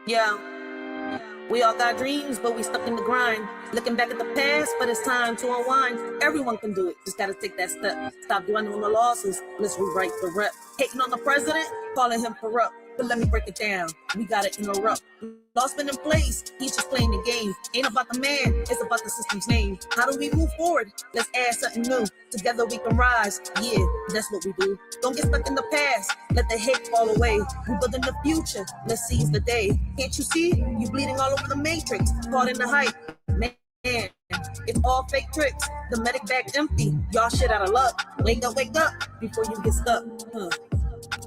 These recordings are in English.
Yeah, we all got dreams, but we stuck in the grind. Looking back at the past, but it's time to unwind. Everyone can do it, just gotta take that step. Stop dwelling on the losses, let's rewrite the rep. Hating on the president, calling him corrupt. But let me break it down, we gotta interrupt. Law's been in place, he's just playing the game. Ain't about the man, it's about the system's name. How do we move forward? Let's add something new. Together we can rise, yeah, that's what we do. Don't get stuck in the past, let the hate fall away. We building the future, let's seize the day. Can't you see? You bleeding all over the matrix, caught in the hype. Man, it's all fake tricks. The medic bag empty, y'all shit out of luck. Wake up before you get stuck.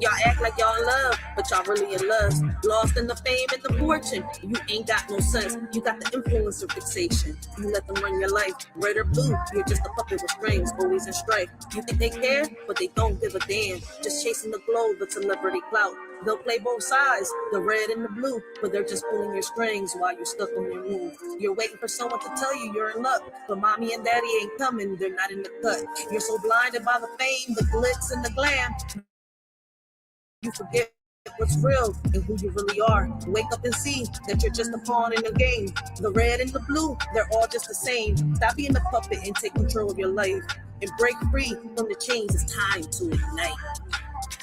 Y'all act like y'all in love, but y'all really in lust. Lost in the fame and the fortune. You ain't got no sense. You got the influencer fixation. You let them run your life. Red or blue, you're just a puppet with strings, always in strife. You think they care, but they don't give a damn. Just chasing the glow, the celebrity clout. They'll play both sides, the red and the blue, but they're just pulling your strings while you're stuck on your move. You're waiting for someone to tell you you're in luck, but mommy and daddy ain't coming, they're not in the cut. You're so blinded by the fame, the glitz and the glam, you forget what's real and who you really are. Wake up and see that you're just a pawn in the game. The red and the blue, they're all just the same. Stop being a puppet and take control of your life. And break free from the chains, it's time to ignite.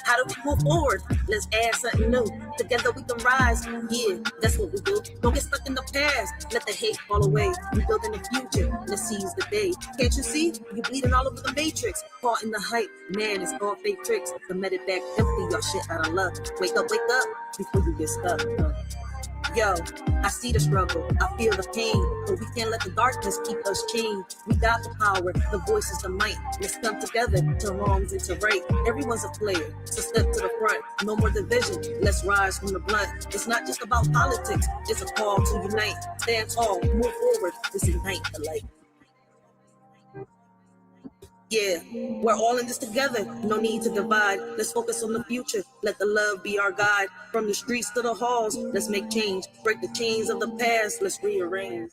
How do we move forward? Let's add something new. Together we can rise. Yeah, that's what we do. Don't get stuck in the past. Let the hate fall away. We building the future. Let's seize the day. Can't you see? You bleeding all over the matrix. Caught in the hype. Man, it's all fake tricks. The medic bag empty. Y'all shit out of luck. Wake up before you get stuck. Yo, I see the struggle, I feel the pain, but we can't let the darkness keep us chained. We got the power, the voice is the might. Let's come together to wrongs and to right. Everyone's a player, so step to the front. No more division, let's rise from the blunt. It's not just about politics, it's a call to unite. Stand tall, move forward, let's ignite the light. Yeah, we're all in this together, no need to divide. Let's focus on the future, let the love be our guide. From the streets to the halls, let's make change. Break the chains of the past, let's rearrange.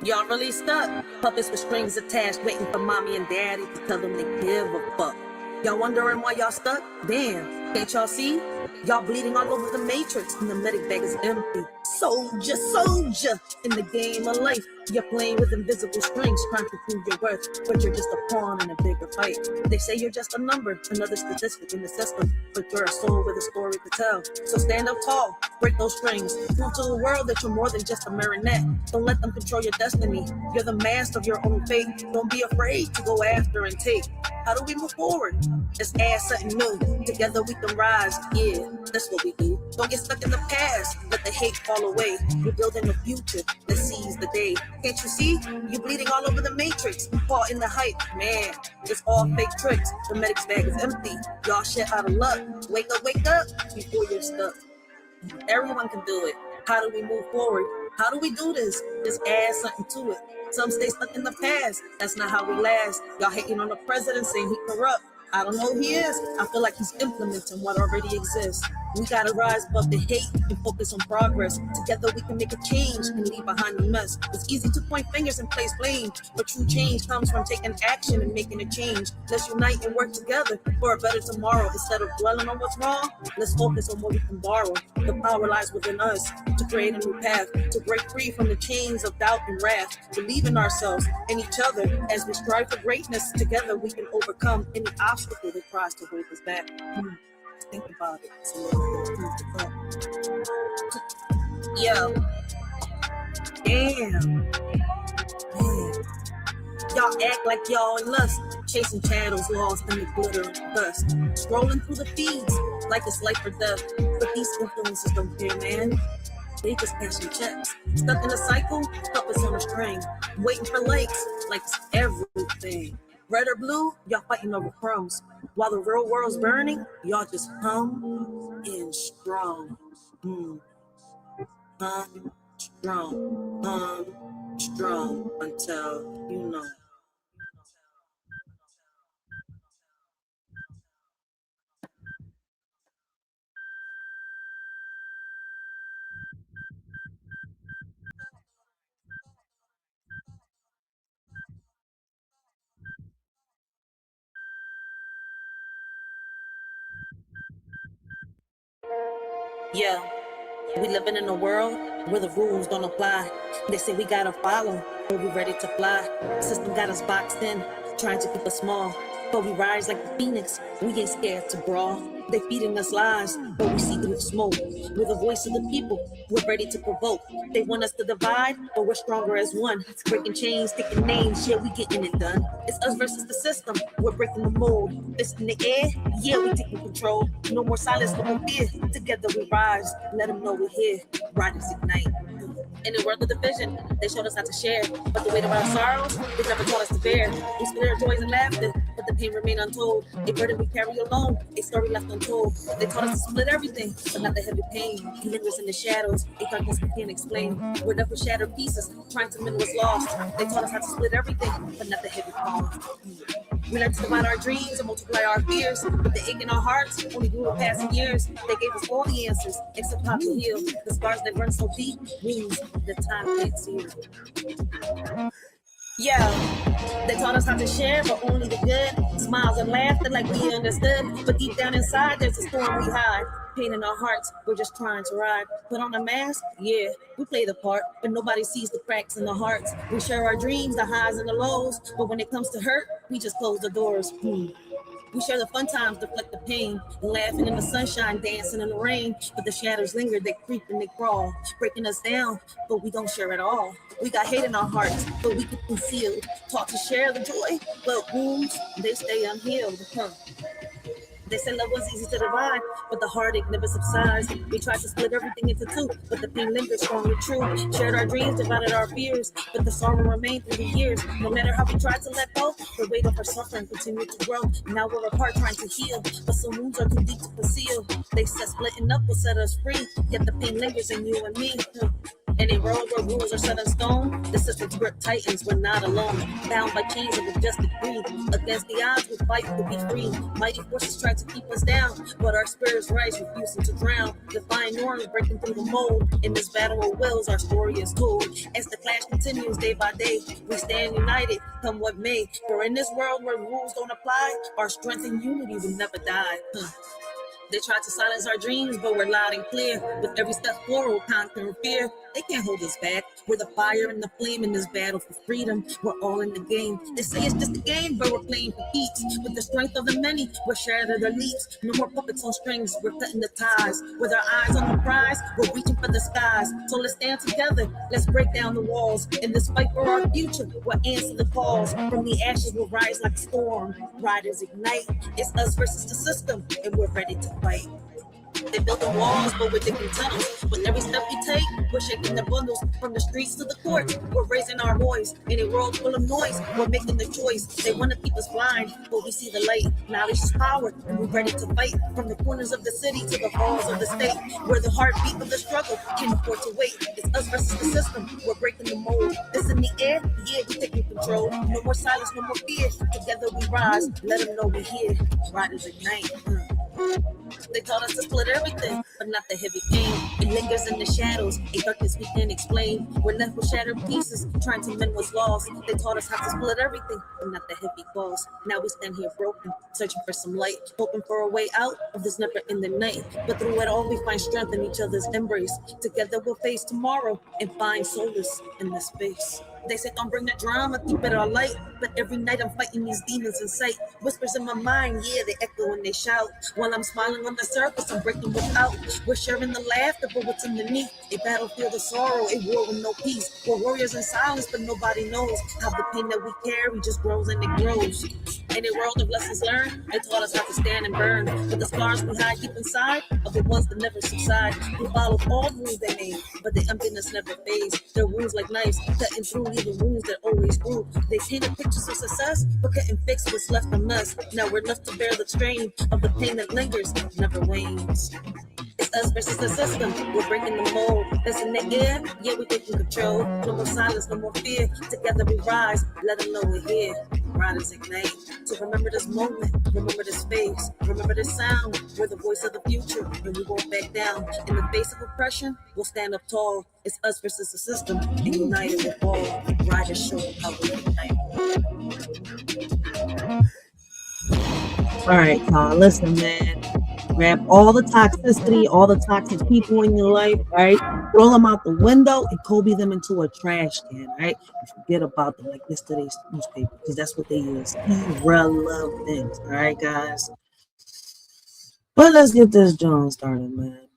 Y'all really stuck, puppets with strings attached, waiting for mommy and daddy to tell them they give a fuck. Y'all wondering why y'all stuck? Damn, can't y'all see? Y'all bleeding all over the matrix and the medic bag is empty. Soldier, soldier, in the game of life. You're playing with invisible strings, trying to prove your worth, but you're just a pawn in a bigger fight. They say you're just a number, another statistic in the system, but you're a soul with a story to tell. So stand up tall, break those strings, prove to the world that you're more than just a marionette. Don't let them control your destiny. You're the master of your own fate. Don't be afraid to go after and take. How do we move forward? Let's add something new. Together we can rise. Yeah, that's what we do. Don't get stuck in the past. Let the hate fall away. We're building the future. Let's seize the day. Can't you see? You're bleeding all over the matrix. Caught in the hype. Man, it's all fake tricks. The medic's bag is empty. Y'all shit out of luck. Wake up before you're stuck. Everyone can do it. How do we move forward? How do we do this? Just add something to it. Some stay stuck in the past. That's not how we last. Y'all hating on the president saying he corrupt. I don't know who he is. I feel like he's implementing what already exists. We gotta rise above the hate and focus on progress. Together we can make a change and leave behind the mess. It's easy to point fingers and place blame, but true change comes from taking action and making a change. Let's unite and work together for a better tomorrow. Instead of dwelling on what's wrong, let's focus on what we can borrow. The power lies within us to create a new path, to break free from the chains of doubt and wrath, believe in ourselves and each other. As we strive for greatness, together we can overcome any obstacle that tries to hold us back. Think about it. It's a little bit of food for thought. Yo, damn, man. Y'all act like y'all in lust, chasing shadows lost in the glitter and dust, scrolling through the feeds like it's life or death. But these influences don't care, man. They just cashing checks. Stuck in a cycle, puppets on a string, waiting for likes like it's everything. Red or blue, y'all fighting over crumbs. While the real world's burning, y'all just hum and strong. Hum strong until you know. Yeah, we living in a world where the rules don't apply. They say we gotta follow, but we ready to fly. System got us boxed in, trying to keep us small. But we rise like the phoenix, we ain't scared to brawl. They feeding us lies, but we see through the smoke. We're the voice of the people, we're ready to provoke. They want us to divide, but we're stronger as one. Breaking chains, taking names, yeah, we getting it done. It's us versus the system, we're breaking the mold. It's in the air, yeah, we taking control. No more silence, no more fear. Together we rise, let them know we're here. Riders ignite. In the world of division, they showed us how to share. But the weight of our sorrows, they never taught us to bear. We split our joys and laughter, but the pain remained untold. A burden we carry alone, a story left untold. They taught us to split everything, but not the heavy pain. He lingers in the shadows, a darkness we can't explain. We're left with shattered pieces, trying to mend what's lost. They taught us how to split everything, but not the heavy cost. We learned to divide our dreams and multiply our fears. But the ache in our hearts only grew with passing years. They gave us all the answers, except how to heal. The scars that run so deep, wounds that time can't seal. Yeah, they taught us how to share, but only the good. Smiles and laughter like we understood. But deep down inside, there's a storm we hide. Pain in our hearts, we're just trying to ride. Put on a mask, yeah, we play the part, but nobody sees the cracks in the hearts. We share our dreams, the highs and the lows, but when it comes to hurt, we just close the doors. We share the fun times, deflect the pain, laughing in the sunshine, dancing in the rain. But the shadows linger, they creep and they crawl, breaking us down, but we don't share at all. We got hate in our hearts, but we keep concealed. Taught to share the joy, but wounds, they stay unhealed. They said love was easy to divide, but the heartache never subsides. We tried to split everything into two, but the pain lingers strong and true. Shared our dreams, divided our fears, but the sorrow remained through the years. No matter how we tried to let go, the weight of our suffering continued to grow. Now we're apart trying to heal, but some wounds are too deep to conceal. They said splitting up will set us free, yet the pain lingers in you and me. In a world where rules are set in stone, the system's grip tightens, we're not alone. Bound by chains of injustice greed. Against the odds, we fight to be free. Mighty forces try to keep us down, but our spirits rise, refusing to drown. Defying norms, breaking through the mold. In this battle of wills, our story is told. As the clash continues day by day, we stand united, come what may. For in this world where rules don't apply, our strength and unity will never die. They tried to silence our dreams, but we're loud and clear. With every step forward, conquering fear. They can't hold us back. We're the fire and the flame in this battle for freedom. We're all in the game. They say it's just a game, but we're playing for keeps. With the strength of the many, we're shattered the leaps. No more puppets on strings, we're cutting the ties. With our eyes on the prize, we're reaching for the skies. So let's stand together, let's break down the walls. In this fight for our future, we'll answer the calls. From the ashes, we'll rise like a storm. Riders ignite. It's us versus the system, and we're ready to fight. They built the walls, but we're digging tunnels. With every step we take, we're shaking the bundles. From the streets to the courts, we're raising our voice. In a world full of noise, we're making the choice. They want to keep us blind, but we see the light. Knowledge is power, and we're ready to fight. From the corners of the city to the halls of the state, where the heartbeat of the struggle can't afford to wait. It's us versus the system, we're breaking the mold. It's in the air, yeah, we're taking control. No more silence, no more fear. Together we rise, let them know we're here. Riders ignite. They taught us to split everything, but not the heavy pain. It lingers in the shadows, a darkness we can't explain. We're left with shattered pieces, trying to mend what's lost. They taught us how to split everything, but not the heavy cost. Now we stand here broken, searching for some light, hoping for a way out of this never-ending night. But through it all, we find strength in each other's embrace. Together we'll face tomorrow and find solace in this space. They say don't bring the drama, keep it all light. But every night I'm fighting these demons in sight. Whispers in my mind, yeah, they echo and they shout. While I'm smiling on the surface, I'm breaking without. We're sharing the laughter, but what's underneath? A battlefield of sorrow, a war with no peace. We're warriors in silence, but nobody knows how the pain that we carry just grows and it grows. In a world of lessons learned, they taught us how to stand and burn. But the scars we hide deep inside are the ones that never subside. We follow all the rules they made, but the emptiness never fades. Their wounds like knives, cutting through even wounds that always grew. They painted pictures of success, but couldn't fix what's left of us. Now we're left to bear the strain of the pain that lingers, never wanes. It's us versus the system, we're breaking the mold. That's in the air, yeah, we're taking control. No more silence, no more fear. Together we rise, let them know we're here. Riders ignite. So remember this moment, remember this face, remember this sound. We're the voice of the future, and we won't back down. In the face of oppression, we'll stand up tall. It's us versus the system, and united we'll fall. Riders show how we ignite. All right, y'all, listen, man. Grab all the toxicity, all the toxic people in your life, right? Throw them out the window and Kobe them into a trash can, right? And forget about them like yesterday's newspaper, because that's what they is. Irrelevant. All right, guys. But let's get this John started, man.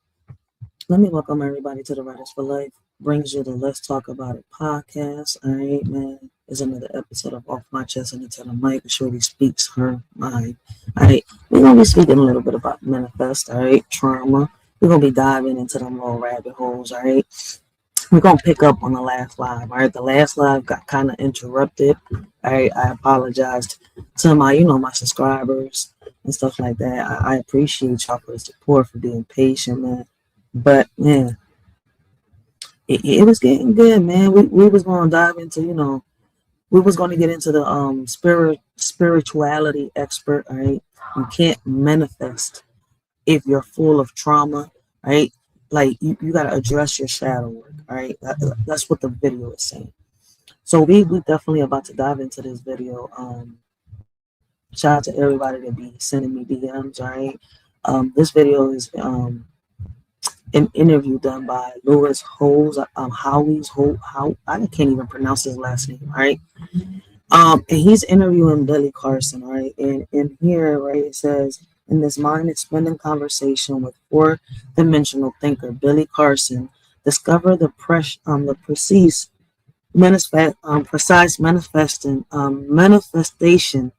Let me welcome everybody to the Writers for Life. Brings you the Let's Talk About It podcast. All right, man. It's another episode of Off My Chest and Into the Mic. Shorty speaks her mind. All right, we're going to be speaking a little bit about manifest, all right, trauma. We're going to be diving into them little rabbit holes, all right. We're going to pick up on the last live, all right. The last live got kind of interrupted. All right, I apologized to my, my subscribers and stuff like that. I appreciate y'all for the support, for being patient, man. But, man, it was getting good, man. We was going to dive into, we was going to get into the spirituality expert, all right? You can't manifest if you're full of trauma, right? Like, you got to address your shadow work, all right? That's what the video is saying. So we definitely about to dive into this video. Shout out to everybody that be sending me DMs, all right? This video is an interview done by Lewis Howes, I can't even pronounce his last name, right? And he's interviewing Billy Carson, right? And in here, right, it says, in this mind-expanding conversation with four-dimensional thinker Billy Carson, discover the precise manifestation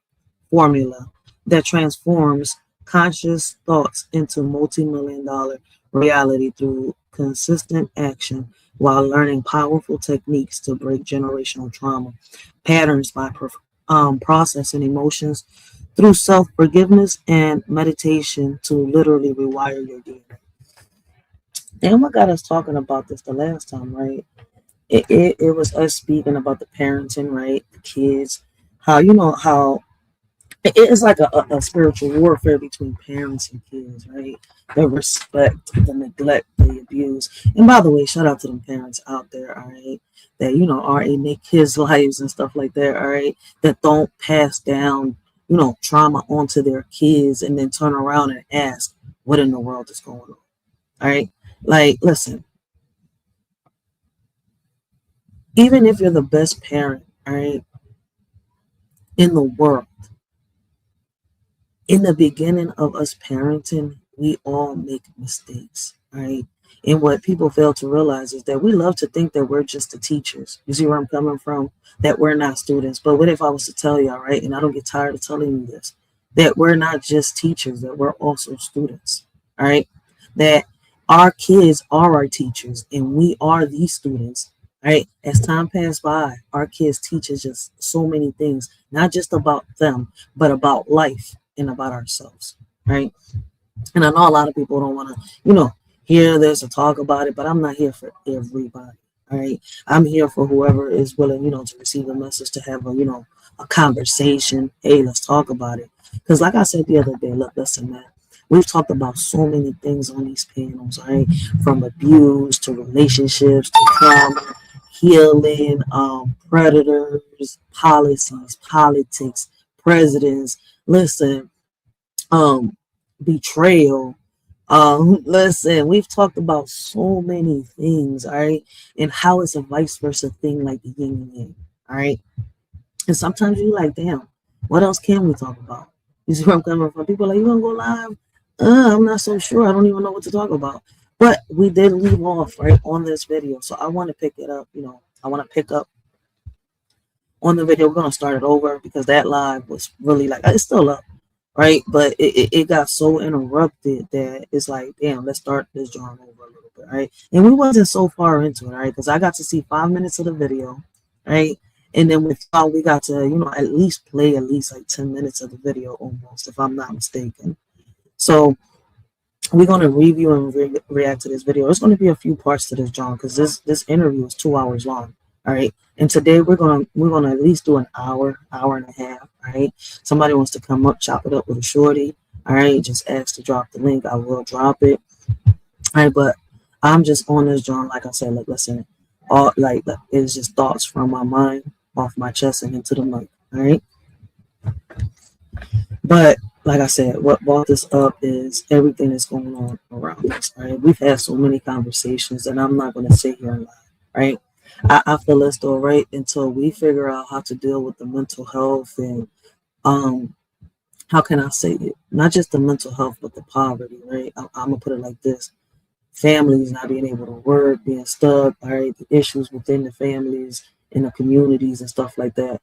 formula that transforms conscious thoughts into multi-million-dollar reality through consistent action while learning powerful techniques to break generational trauma patterns by processing emotions through self-forgiveness and meditation to literally rewire your DNA. And what got us talking about this the last time, right? It was us speaking about the parenting, right? The kids, how it's like a spiritual warfare between parents and kids, right? The respect, the neglect, the abuse. And by the way, shout out to them parents out there, all right, that, are in their kids' lives and stuff like that, all right, that don't pass down, trauma onto their kids and then turn around and ask, what in the world is going on, all right? Like, listen, even if you're the best parent, all right, in the world, in the beginning of us parenting, we all make mistakes, right? And what people fail to realize is that we love to think that we're just the teachers. You see where I'm coming from? That we're not students. But what if I was to tell y'all, right? And I don't get tired of telling you this, that we're not just teachers, that we're also students, all right? That our kids are our teachers and we are these students, right? As time passes by, our kids teach us just so many things, not just about them, but about life and about ourselves, right? And I know a lot of people don't want to, hear this or talk about it, but I'm not here for everybody, all right? I'm here for whoever is willing, to receive a message, to have a conversation. Hey, let's talk about it. Because like I said the other day, look, listen, man, we've talked about so many things on these panels, all right? From abuse to relationships to trauma, healing, predators, policies, politics, presidents, listen, betrayal, listen, we've talked about so many things, all right, and how it's a vice versa thing, like the yin and yang, all right. And sometimes you're like, damn, what else can we talk about? You see where I'm coming from? People are like, you want to go live? I'm not so sure. I don't even know what to talk about. But we did leave off right on this video, so I want to pick it up. I want to pick up on the video. We're gonna start it over because that live was really like, it's still up, right? But it got so interrupted that it's like, damn, let's start this drawing over a little bit, right? And we wasn't so far into it, right? Because I got to see 5 minutes of the video, right? And then we got to, at least play at least like 10 minutes of the video almost, if I'm not mistaken. So we're going to review and react to this video. There's going to be a few parts to this, John, because this interview is 2 hours long. All right. And today we're gonna at least do an hour and a half. All right. Somebody wants to come up, chop it up with a shorty. All right. Just ask to drop the link. I will drop it. All right. But I'm just on this, John. Like I said, like, listen, it's just thoughts from my mind, off my chest, and into the mic. All right. But like I said, what brought this up is everything that's going on around us, right? We've had so many conversations, and I'm not going to sit here and lie, right? I feel as though, right, until we figure out how to deal with the mental health and, how can I say it? Not just the mental health, but the poverty, right? I'm going to put it like this. Families not being able to work, being stuck, all right, the issues within the families, in the communities and stuff like that.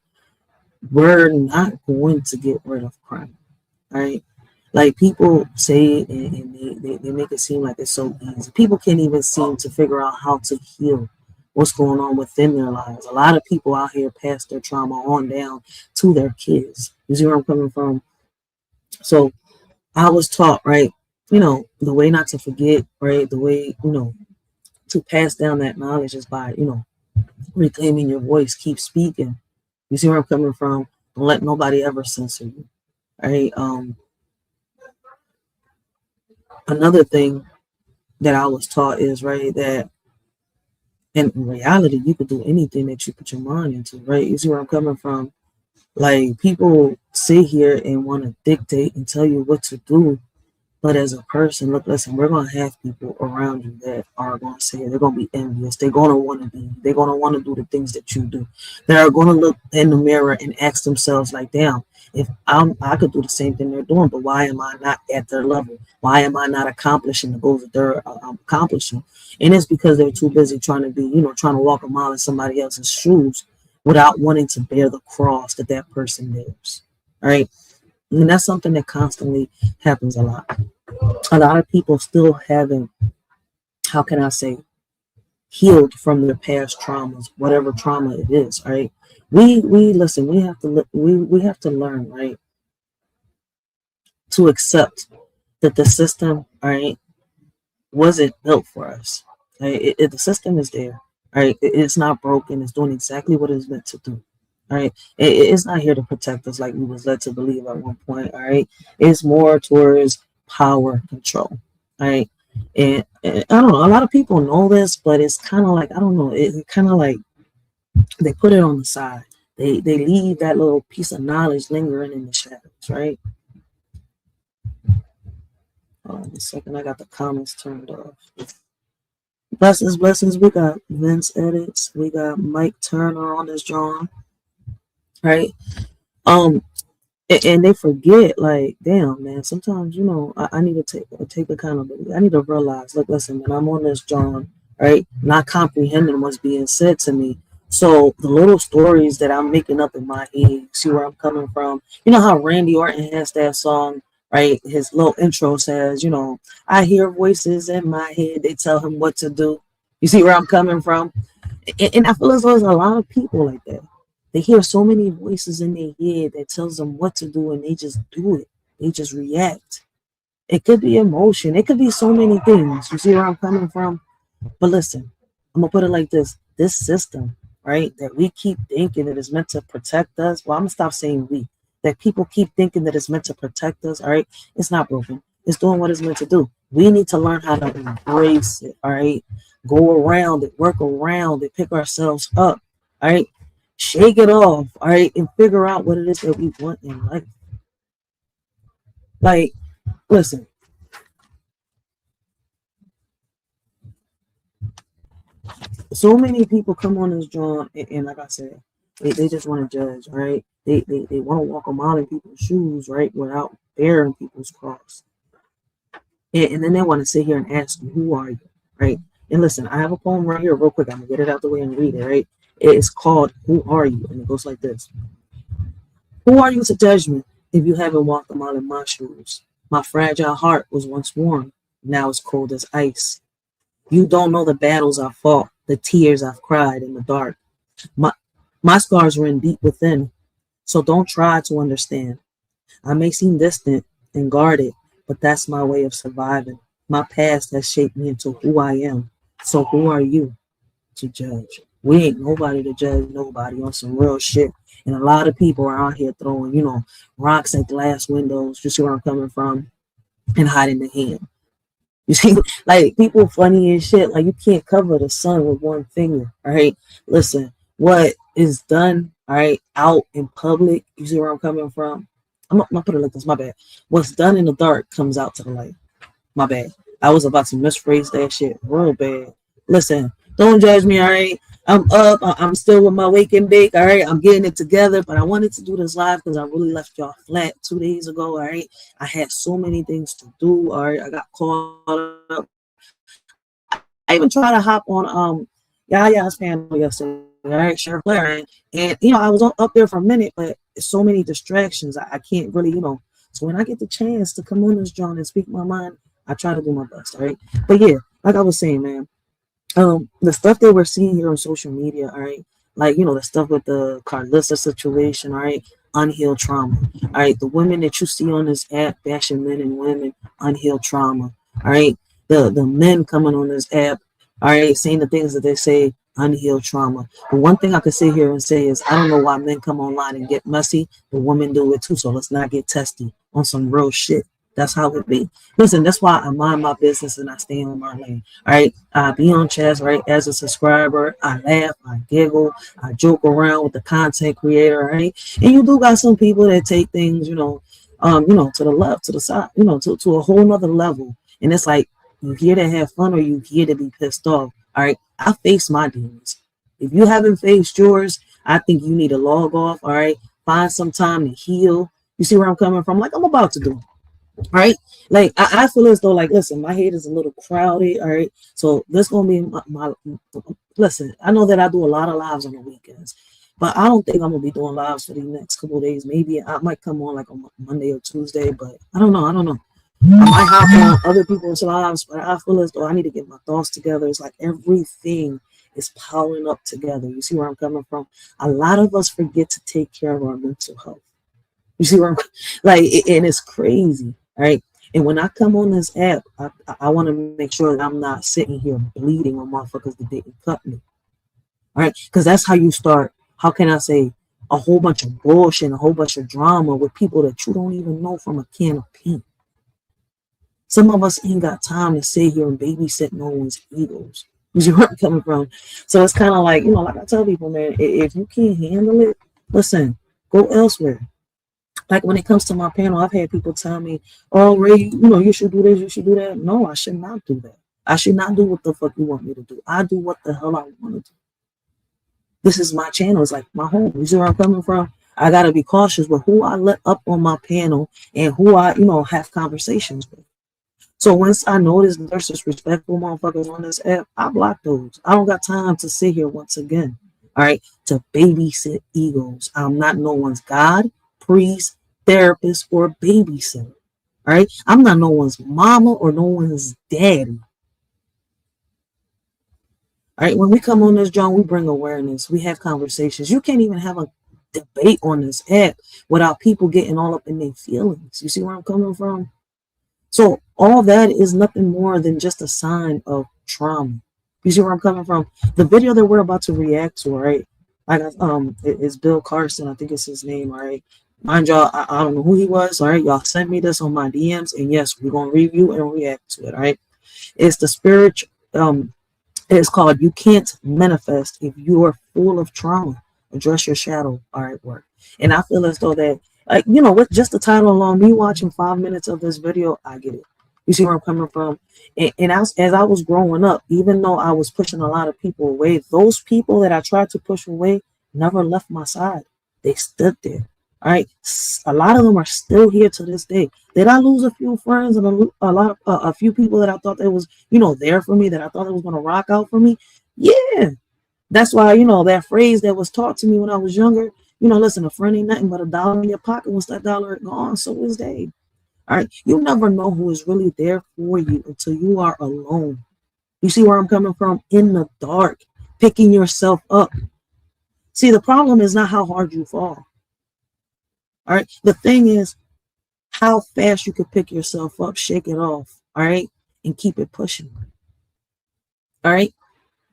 We're not going to get rid of crime, right? Like people say it and they make it seem like it's so easy. People can't even seem to figure out how to heal what's going on within their lives. A lot of people out here pass their trauma on down to their kids. You see where I'm coming from? So I was taught, right, the way not to forget, right, the way, to pass down that knowledge is by, reclaiming your voice, keep speaking. You see where I'm coming from? Don't let nobody ever censor you, right? Another thing that I was taught is, right, that in reality, you could do anything that you put your mind into, right? You see where I'm coming from? Like, people sit here and want to dictate and tell you what to do. But as a person, look, listen, we're going to have people around you that are going to say they're going to be envious. They're going to want to be, they're going to want to do the things that you do. They're going to look in the mirror and ask themselves, like, damn, if I could do the same thing they're doing, but why am I not at their level? Why am I not accomplishing the goals that they're accomplishing? And it's because they're too busy trying to be, trying to walk a mile in somebody else's shoes without wanting to bear the cross that that person bears. All right. And that's something that constantly happens a lot. A lot of people still haven't, how can I say, healed from their past traumas, whatever trauma it is, right? We listen, we have to learn, right, to accept that the system, right, wasn't built for us. Right? The system is there, right? It's not broken. It's doing exactly what it's meant to do. All right. It's not here to protect us like we was led to believe at one point. All right. It's more towards power control. All right. And I don't know. A lot of people know this, but it's kind of like, I don't know. It's kind of like they put it on the side. They leave that little piece of knowledge lingering in the shadows, right? Hold on a second. I got the comments turned off. Blessings, blessings. We got Vince Edits. We got Mike Turner on this drawing, right? And they forget, like, damn, man. Sometimes, I need to take accountability. I need to realize, look, listen, when I'm on this drawing, right, not comprehending what's being said to me. So the little stories that I'm making up in my head, see where I'm coming from. You know how Randy Orton has that song, right? His little intro says, I hear voices in my head. They tell him what to do. You see where I'm coming from? And I feel as though there's a lot of people like that. They hear so many voices in their head that tells them what to do, and they just do it. They just react. It could be emotion. It could be so many things. You see where I'm coming from? But listen, I'm going to put it like this. This system, right, that we keep thinking that is meant to protect us. Well, I'm going to stop saying we. That people keep thinking that it's meant to protect us, all right? It's not broken. It's doing what it's meant to do. We need to learn how to embrace it, all right? Go around it, work around it, pick ourselves up, all right? Shake it off, all right? And figure out what it is that we want in life. Like, listen. So many people come on this joint, and like I said, they just want to judge, right? They want to walk a mile in people's shoes, right, without bearing people's cross. And then they want to sit here and ask you, who are you, right? And listen, I have a poem right here real quick. I'm going to get it out the way and read it, right? It's called, Who Are You? And it goes like this. Who are you to judge me if you haven't walked a mile in my shoes? My fragile heart was once warm. Now it's cold as ice. You don't know the battles I fought, the tears I've cried in the dark. My scars run deep within, so don't try to understand. I may seem distant and guarded, but that's my way of surviving. My past has shaped me into who I am. So who are you to judge? We ain't nobody to judge nobody on some real shit. And a lot of people are out here throwing, rocks at glass windows. You see where I'm coming from? And hiding the hand. You see, like, people funny as shit. Like, you can't cover the sun with one finger, all right? Listen, what is done, all right, out in public, you see where I'm coming from? I'm gonna put it like this. My bad. What's done in the dark comes out to the light. My bad. I was about to misphrase that shit real bad. Listen, don't judge me, all right? I'm up. I'm still with my wake and bake, all right? I'm getting it together, but I wanted to do this live because I really left y'all flat 2 days ago, all right? I had so many things to do, all right? I got caught up. I even tried to hop on Yaya's panel yesterday, all right? Share Blair, and I was up there for a minute, but so many distractions. I can't really, So when I get the chance to come on this joint and speak my mind, I try to do my best, all right? But yeah, like I was saying, man, the stuff that we're seeing here on social media, all right, like the stuff with the Carlissa situation, all right, unhealed trauma, all right, the women that you see on this app bashing men and women, unhealed trauma, all right, the men coming on this app, all right, saying the things that they say, unhealed trauma. But one thing I could sit here and say is I don't know why men come online and get messy, but women do it too. So let's not get testy on some real shit. That's how it be. Listen, that's why I mind my business and I stay on my lane. All right. I be on chats, right? As a subscriber, I laugh, I giggle, I joke around with the content creator, right? And you do got some people that take things, to the left, to the side, to a whole nother level. And it's like you here to have fun or you here to be pissed off. All right. I face my demons. If you haven't faced yours, I think you need to log off. All right. Find some time to heal. You see where I'm coming from? Like I'm about to do. Right? Like I feel as though, like, listen, my head is a little crowded. All right. So this gonna be my listen. I know that I do a lot of lives on the weekends, but I don't think I'm gonna be doing lives for the next couple of days. Maybe I might come on like on Monday or Tuesday, but I don't know. I might hop on other people's lives, but I feel as though I need to get my thoughts together. It's like everything is piling up together. You see where I'm coming from? A lot of us forget to take care of our mental health. You see where I'm like, and it's crazy, right? And when I come on this app, I want to make sure that I'm not sitting here bleeding on motherfuckers that didn't cut me, all right? Because that's how you start. How can I say a whole bunch of bullshit, a whole bunch of drama with people that you don't even know from a can of paint? Some of us ain't got time to sit here and babysit no one's egos. You see where I'm coming from? So it's kind of like, like I tell people, man, if you can't handle it, listen, go elsewhere. Like when it comes to my panel, I've had people tell me, oh, Ray, you should do this, you should do that. No, I should not do that. I should not do what the fuck you want me to do. I do what the hell I want to do. This is my channel. It's like my home. You see where I'm coming from? I got to be cautious with who I let up on my panel and who I, have conversations with. So once I notice there's disrespectful motherfuckers on this app, I block those. I don't got time to sit here once again, all right, to babysit egos. I'm not no one's God, priest, therapist, or babysitter. All right. I'm not no one's mama or no one's daddy. All right. When we come on this, John, we bring awareness. We have conversations. You can't even have a debate on this app without people getting all up in their feelings. You see where I'm coming from? So all that is nothing more than just a sign of trauma. You see where I'm coming from? The video that we're about to react to, right? It's Bill Carson. I think it's his name. All right. Mind y'all, I don't know who he was. All right. Y'all sent me this on my DMs. And yes, we're going to review and react to it. All right. It's the spirit. It's called You Can't Manifest If You Are Full of Trauma. Address Your Shadow. All right. Work. And I feel as though that, like, with just the title alone, me watching 5 minutes of this video, I get it. You see where I'm coming from? And as I was growing up, even though I was pushing a lot of people away, those people that I tried to push away never left my side. They stood there. All right. A lot of them are still here to this day. Did I lose a few friends and a few people that I thought that was, there for me, that I thought it was going to rock out for me? Yeah. That's why, that phrase that was taught to me when I was younger, listen, a friend ain't nothing but a dollar in your pocket. Once that dollar is gone, so is they. All right. You never know who is really there for you until you are alone. You see where I'm coming from? In the dark, picking yourself up. See, the problem is not how hard you fall. All right. The thing is how fast you can pick yourself up, shake it off. All right. And keep it pushing. All right.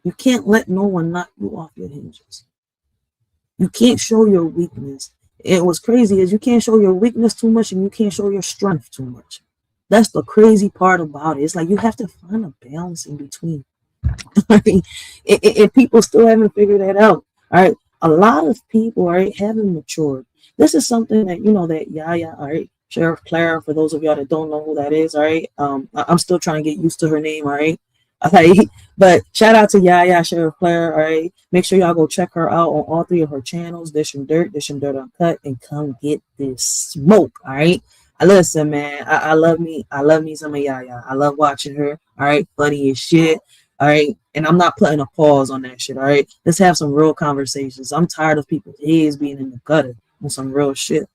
You can't let no one knock you off your hinges. You can't show your weakness. And what's crazy is you can't show your weakness too much and you can't show your strength too much. That's the crazy part about it. It's like you have to find a balance in between. And people still haven't figured that out. All right. A lot of people, right, haven't matured. This is something that, you know, that Yaya, all right, Sheriff Clara, for those of y'all that don't know who that is, all right, I'm still trying to get used to her name, all right. Okay, but shout out to Yaya, Sheriff Clara, all right. Make sure y'all go check her out on all 3 of her channels, Dish and Dirt Uncut, and come get this smoke, all right. Listen, man, I love me some of Yaya. I love watching her, all right, funny as shit. All right. And I'm not putting a pause on that shit. All right. Let's have some real conversations. I'm tired of people's heads being in the gutter on some real shit.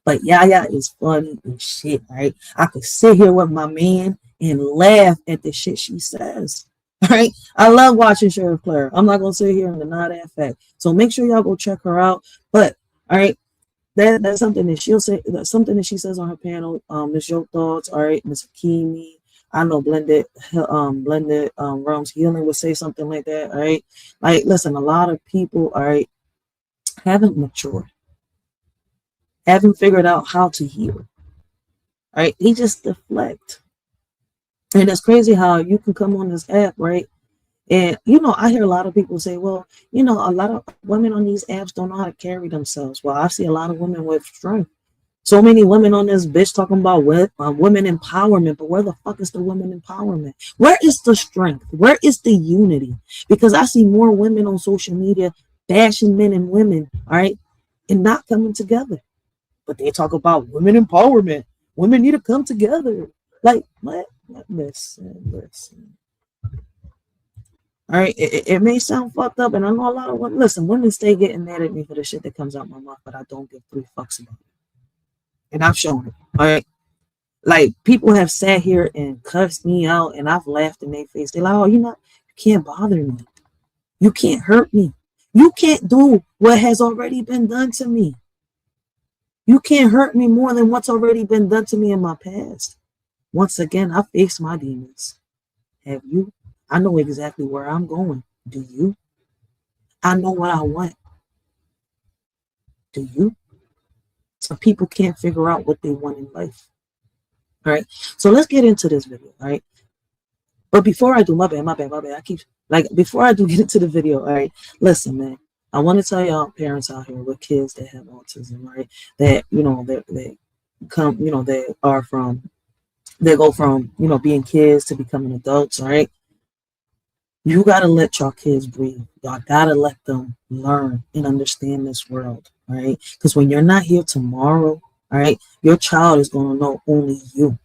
But Yaya is funny and shit. All right. I could sit here with my man and laugh at the shit she says. All right. I love watching Sheriff Claire. I'm not gonna sit here and deny that fact. So make sure y'all go check her out. But all right, that's something that she'll say. That's something that she says on her panel. Miss Your Thoughts. All right, Miss Hakimi. I know blended realms healing would say something like that. All right, like listen, a lot of people, all right, haven't matured, haven't figured out how to heal. All right, they just deflect, and it's crazy how you can come on this app, right? And you know, I hear a lot of people say, well, you know, a lot of women on these apps don't know how to carry themselves. Well, I see a lot of women with strength. So many women on this bitch talking about women empowerment, but where the fuck is the women empowerment? Where is the strength? Where is the unity? Because I see more women on social media bashing men and women, all right, and not coming together. But they talk about women empowerment. Women need to come together. Like, what? Listen. All right, it may sound fucked up, and I know a lot of women. Listen, women stay getting mad at me for the shit that comes out my mouth, but I don't give 3 fucks about it. And I've shown it. All right. Like people have sat here and cussed me out and I've laughed in their face. They're like, oh, you can't bother me. You can't hurt me. You can't do what has already been done to me. You can't hurt me more than what's already been done to me in my past. Once again, I face my demons. Have you? I know exactly where I'm going. Do you? I know what I want. Do you? Some people can't figure out what they want in life. All right. So let's get into this video. All right. But before I do, my bad. I keep before I do get into the video. All right. Listen, man. I want to tell y'all parents out here with kids that have autism, right? That, you know, they come, you know, they go from, you know, being kids to becoming adults. All right. You got to let your kids breathe. Y'all got to let them learn and understand this world. All right. Because when you're not here tomorrow, all right, your child is going to know only you,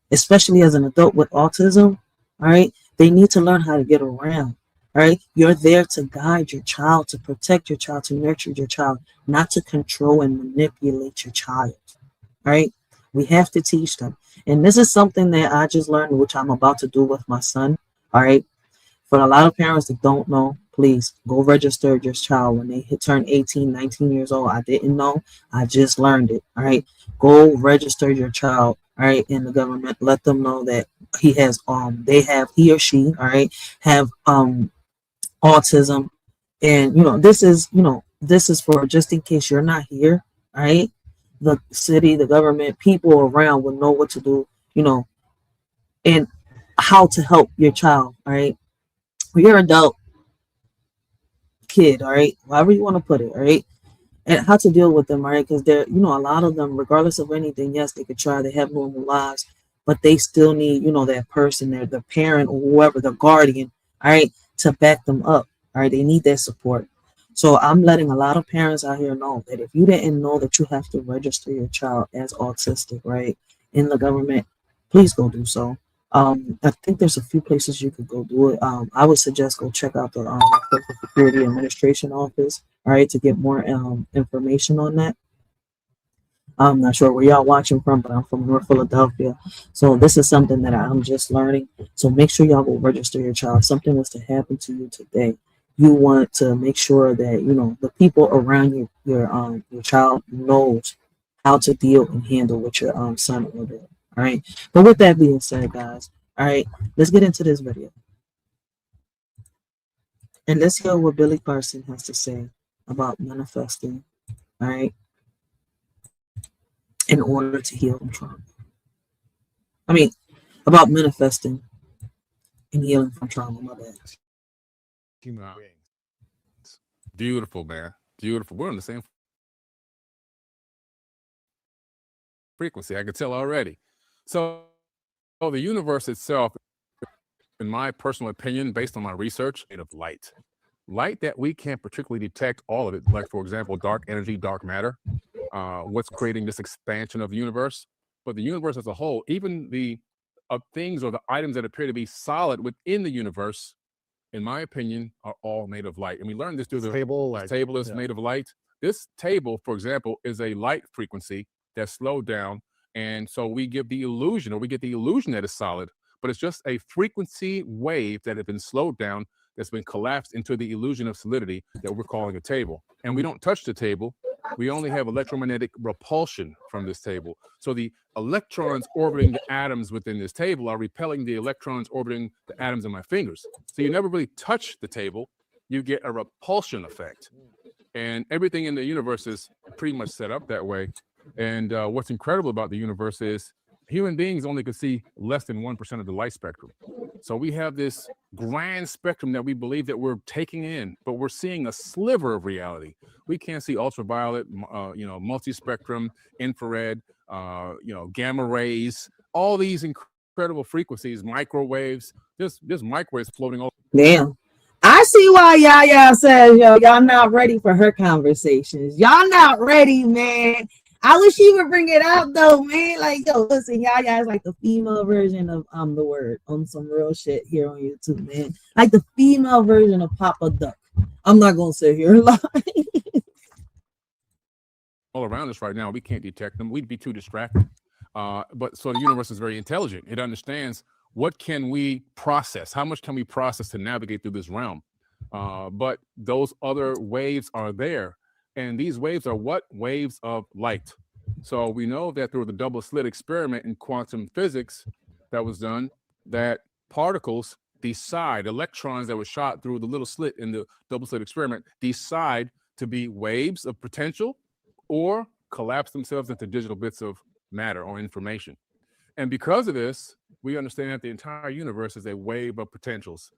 especially as an adult with autism. All right. They need to learn how to get around. All right. You're there to guide your child, to protect your child, to nurture your child, not to control and manipulate your child. All right. We have to teach them. And this is something that I just learned, which I'm about to do with my son. All right. For a lot of parents that don't know, please go register your child when they turn 18, 19 years old. I didn't know. I just learned it. All right. Go register your child, all right, in the government. Let them know that he or she, all right, have autism. And this is for just in case you're not here, all right. The city, the government, people around will know what to do, and how to help your child, all right. Your adult kid, all right, however you want to put it, all right, and how to deal with them, all right, because they're, a lot of them, regardless of anything, yes, they could try, they have normal lives, but they still need, that person, the parent or whoever, the guardian, all right, to back them up, all right, they need that support. So I'm letting a lot of parents out here know that if you didn't know that you have to register your child as autistic, right, in the government, please go do so. I think there's a few places you could go do it. I would suggest go check out the Social Security Administration office, all right, to get more information on that. I'm not sure where y'all watching from, but I'm from North Philadelphia. So this is something that I'm just learning. So make sure y'all go register your child. If something was to happen to you today, you want to make sure that, the people around you, your child knows how to deal and handle with your son or daughter. All right. But with that being said, guys, all right, let's get into this video. And let's hear what Billy Carson has to say about manifesting, all right, in order to heal from trauma. I mean, about manifesting and healing from trauma, my bad. Beautiful, man. Beautiful. We're on the same frequency. I could tell already. So the universe itself, in my personal opinion, based on my research, made of light. Light that we can't particularly detect all of it. Like, for example, dark energy, dark matter, what's creating this expansion of the universe. But the universe as a whole, even the things or the items that appear to be solid within the universe, in my opinion, are all made of light. And we learned this through the table. This table is made of light. This table, for example, is a light frequency that's slowed down. And so we give the illusion, or we get the illusion that it's solid, but it's just a frequency wave that has been slowed down, that's been collapsed into the illusion of solidity that we're calling a table. And we don't touch the table. We only have electromagnetic repulsion from this table. So the electrons orbiting the atoms within this table are repelling the electrons orbiting the atoms in my fingers. So you never really touch the table. You get a repulsion effect. And everything in the universe is pretty much set up that way. And what's incredible about the universe is human beings only can see less than 1% of the light spectrum. So we have this grand spectrum that we believe that we're taking in, but we're seeing a sliver of reality. We can't see ultraviolet, multi-spectrum, infrared, gamma rays, all these incredible frequencies, microwaves. There's microwaves floating over. Damn. I see why Yaya says, y'all not ready for her conversations. Y'all not ready, man. I wish she would bring it out though, man. Like, listen, Yaya is like the female version of the word on some real shit here on YouTube, man. Like the female version of Papa Duck. I'm not gonna sit here and lie. All around us right now, we can't detect them. We'd be too distracted. But so the universe is very intelligent. It understands what can we process, how much can we process to navigate through this realm. But those other waves are there. And these waves are what? Waves of light. So we know that through the double slit experiment in quantum physics that was done, that particles decide, electrons that were shot through the little slit in the double slit experiment, decide to be waves of potential or collapse themselves into digital bits of matter or information. And because of this, we understand that the entire universe is a wave of potentials.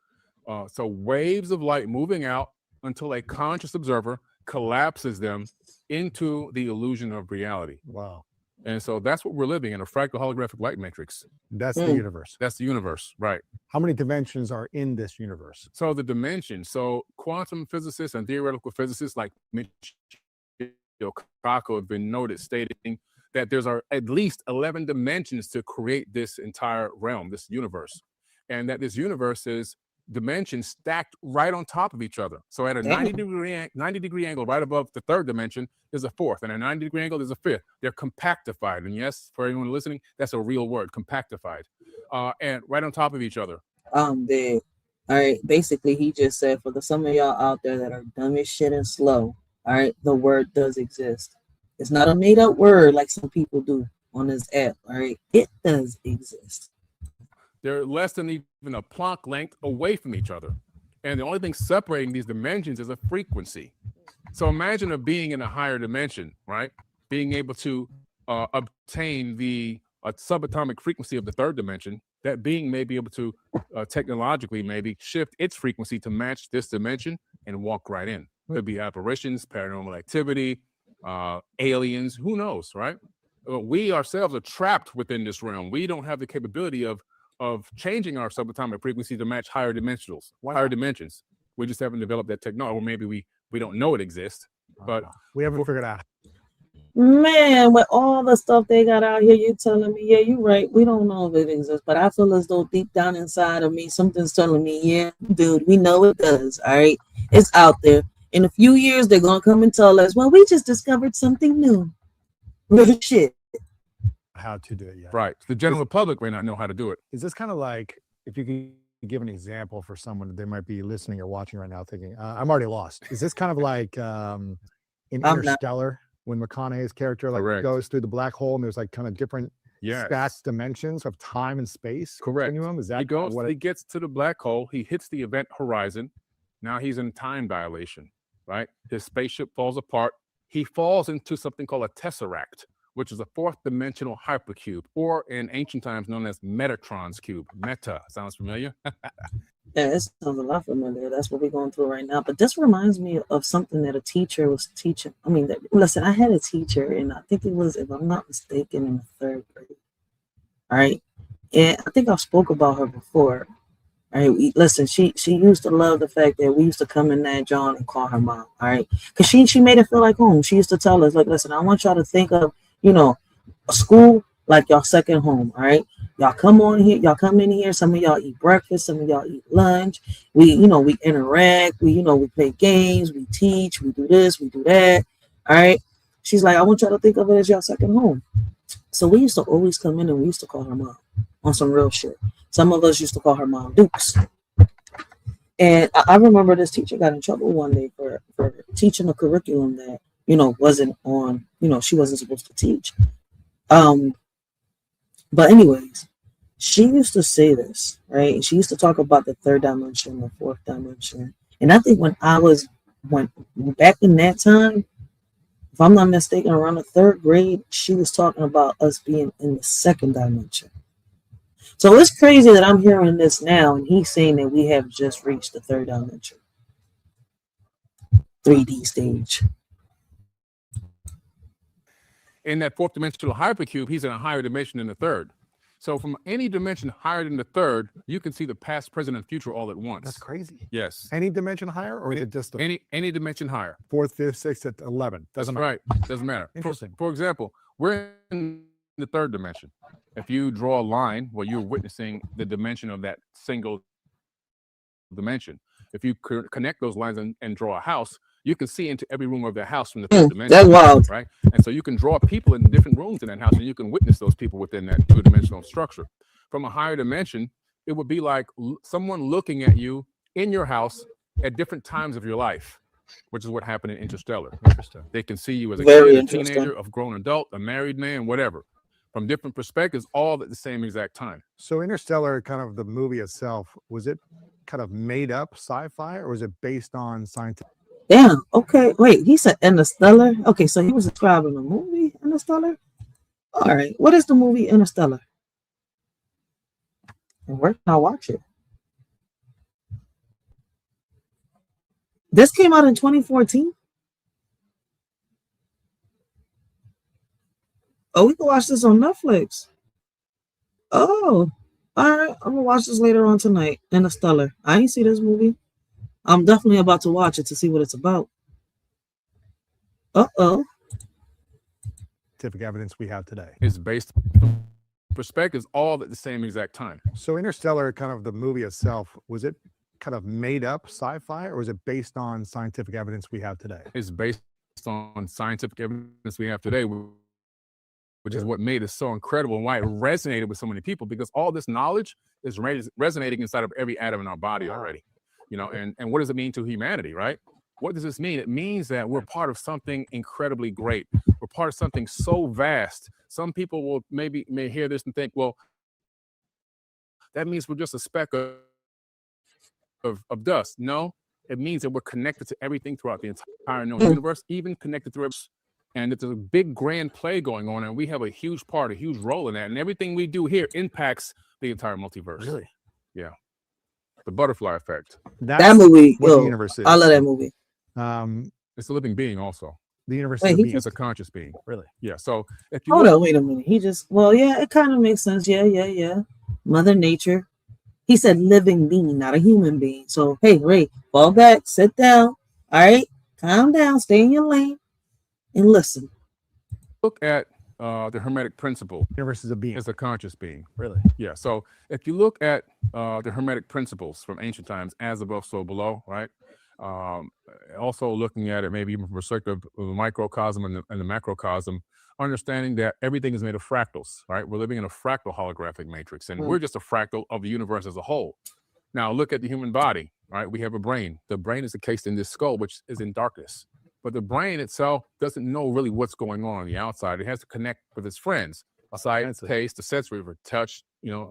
So waves of light moving out until a conscious observer collapses them into the illusion of reality. Wow. And so that's what we're living in, a fractal holographic light matrix. That's the universe. That's the universe, right. How many dimensions are in this universe? So the dimensions, so quantum physicists and theoretical physicists like Michio Kaku have been noted stating that there's at least 11 dimensions to create this entire realm, this universe. And that this universe is dimensions stacked right on top of each other. So at a 90 degree angle right above the third dimension, there's a fourth, and at a 90 degree angle, there's a fifth. They're compactified. And yes, for anyone listening, that's a real word, compactified. And right on top of each other. Big. All right. Basically, he just said for some of y'all out there that are dumb as shit and slow, all right, the word does exist. It's not a made up word like some people do on this app, all right? It does exist. They're less than even a Planck length away from each other. And the only thing separating these dimensions is a frequency. So imagine a being in a higher dimension, right? Being able to obtain the subatomic frequency of the third dimension. That being may be able to technologically maybe shift its frequency to match this dimension and walk right in. Could be apparitions, paranormal activity, aliens, who knows, right? We ourselves are trapped within this realm. We don't have the capability of changing our subatomic frequency to match higher dimensions. We just haven't developed that technology, or maybe we don't know it exists, but we haven't figured out. Man, with all the stuff they got out here, you're telling me, yeah, you're right. We don't know if it exists, but I feel as though deep down inside of me, something's telling me, yeah, dude, we know it does. All right, it's out there. In a few years, they're gonna come and tell us, well, we just discovered something new. Real shit. How to do it yet. Right. The general public may not know how to do it. Is this kind of like, if you could give an example for someone that they might be listening or watching right now thinking, I'm already lost. Is this kind of like in Interstellar, when McConaughey's character goes through the black hole and there's like kind of different stats, dimensions of time and space? Correct. Continuum? Is that he gets to the black hole, he hits the event horizon. Now he's in time dilation, right? His spaceship falls apart. He falls into something called a tesseract, which is a fourth dimensional hypercube, or in ancient times known as Metatron's cube. Meta, sounds familiar? Yeah, it sounds a lot familiar. That's what we're going through right now. But this reminds me of something that a teacher was teaching. I mean, listen, I had a teacher, and I think it was, if I'm not mistaken, in the third grade. All right. And I think I've spoke about her before. All right. Listen, she used to love the fact that we used to come in that John and call her mom. All right. Because she made it feel like home. She used to tell us, like, listen, I want y'all to think of, a school like y'all second home. All right. Y'all come on here, y'all come in here. Some of y'all eat breakfast, some of y'all eat lunch. We interact, we play games, we teach, we do this, we do that. All right. She's like, I want y'all to think of it as y'all second home. So we used to always come in and we used to call her mom on some real shit. Some of us used to call her Mom Dukes. And I remember this teacher got in trouble one day for teaching a curriculum that, wasn't on, she wasn't supposed to teach. But anyways, she used to say this, right? She used to talk about the third dimension, the fourth dimension. And I think when back in that time, if I'm not mistaken, around the third grade, she was talking about us being in the second dimension. So it's crazy that I'm hearing this now, and he's saying that we have just reached the third dimension, 3D stage. In that fourth dimensional hypercube, he's in a higher dimension than the third. So from any dimension higher than the third, you can see the past, present, and future all at once. That's crazy. Yes. Any dimension higher, or is it just any dimension higher? Fourth, fifth, sixth, 11. Doesn't matter. Right. Doesn't matter. Interesting. For example, we're in the third dimension. If you draw a line, well, you're witnessing the dimension of that single dimension. If you connect those lines and draw a house, you can see into every room of the house from the third dimension. That's wild. Right? And so you can draw people in different rooms in that house, and you can witness those people within that two-dimensional structure. From a higher dimension, it would be like someone looking at you in your house at different times of your life, which is what happened in Interstellar. Interesting. They can see you as a Very kid, a teenager, a grown adult, a married man, whatever, from different perspectives, all at the same exact time. So Interstellar, kind of the movie itself, was it kind of made up sci-fi, or was it based on scientific? Damn. Okay. Wait. He said Interstellar. Okay, so he was describing the movie Interstellar. All right. What is the movie Interstellar? And where can I watch it? This came out in 2014. Oh, we can watch this on Netflix. Oh, all right. I'm gonna watch this later on tonight. Interstellar. I ain't see this movie. I'm definitely about to watch it to see what it's about. Uh-oh. Scientific evidence we have today. It's based perspectives all at the same exact time. So Interstellar, kind of the movie itself, was it kind of made up sci-fi, or was it based on scientific evidence we have today? It's based on scientific evidence we have today, which is what made it so incredible and why it resonated with so many people, because all this knowledge is resonating inside of every atom in our body already. And what does it mean to humanity, right? What does this mean? It means that we're part of something incredibly great. We're part of something so vast. Some people may hear this and think, well, that means we're just a speck of dust. No, it means that we're connected to everything throughout the entire known universe, even connected through everything. And it's a big grand play going on, and we have a huge part, a huge role in that. And everything we do here impacts the entire multiverse. Really? Yeah. The butterfly effect. That movie, what the universe is. I love that movie. It's a living being also. The universe Wait, is It's a conscious being. really. Yeah. So if you Hold on, wait a minute. Yeah, it kind of makes sense. Yeah. Mother Nature. He said living being, not a human being. So, hey, Ray, fall back, sit down. All right, calm down, stay in your lane, and listen. look at the Hermetic principle, Universe is a being. it's a conscious being. Really? Yeah. So if you look at the Hermetic principles from ancient times, as above, so below, right? Also looking at it maybe even from the perspective of the microcosm and the macrocosm, understanding that everything is made of fractals, right? We're living in a fractal holographic matrix, and we're just a fractal of the universe as a whole. Now look at the human body, right? We have a brain. The brain is encased in this skull, which is in darkness. But the brain itself doesn't know really what's going on the outside. It has to connect with its friends, aside taste, the sensory, for touch,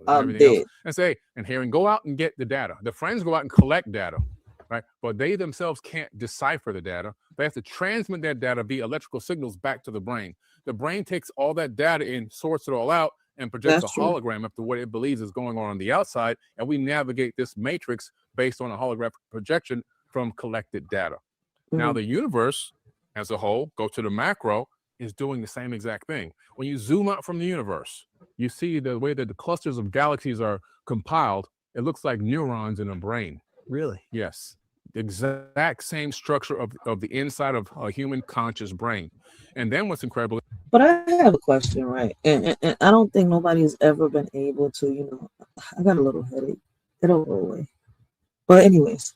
everything else, and say, and hearing, go out and get the data. The friends go out and collect data, right? But they themselves can't decipher the data. They have to transmit that data via electrical signals back to the brain. The brain takes all that data in, sorts it all out, and projects a hologram up to what it believes is going on the outside, and we navigate this matrix based on a holographic projection from collected data. Now, the universe as a whole, go to the macro, is doing the same exact thing. When you zoom out from the universe, you see the way that the clusters of galaxies are compiled. It looks like neurons in a brain. Really? Yes. The exact same structure of the inside of a human conscious brain. And then what's incredible. But I have a question, right? And I don't think nobody's ever been able to, you know, I got a little headache. It'll go away. But anyways,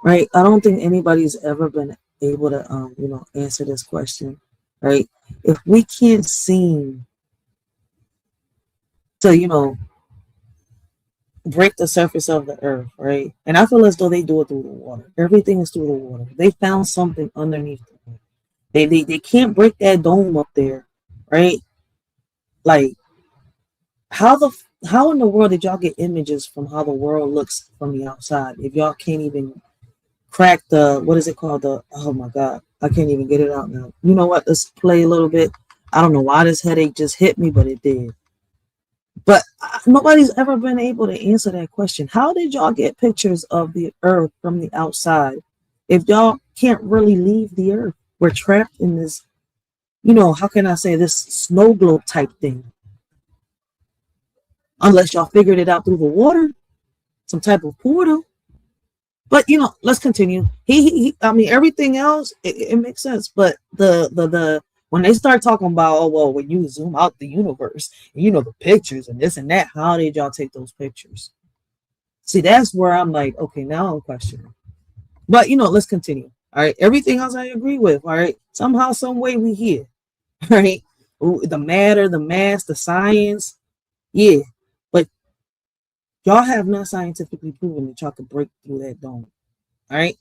right? I don't think anybody's ever been able to, you know, answer this question, right? If we can't seem to, you know, break the surface of the earth, right? And I feel as though they do it through the water. Everything is through the water. They found something underneath the water. They can't break that dome up there, right? Like, how in the world did y'all get images from how the world looks from the outside if y'all can't even crack the, what is it called? The, oh my God, I can't even get it out now. You know what? Let's play a little bit. I don't know why this headache just hit me, but it did. But nobody's ever been able to answer that question. How did y'all get pictures of the earth from the outside if y'all can't really leave the earth? We're trapped in this, you know, how can I say, this snow globe type thing. Unless y'all figured it out through the water, some type of portal. But, you know, let's continue. I mean, everything else, it makes sense. But when they start talking about, oh, well, when you zoom out the universe, you know, the pictures and this and that, how did y'all take those pictures? See, that's where I'm like, okay, now I'm questioning. But, you know, let's continue. All right. Everything else I agree with. All right. Somehow, some way we here. All right. The matter, the mass, the science. Yeah. But y'all have not scientifically proven that y'all could break through that dome. All right.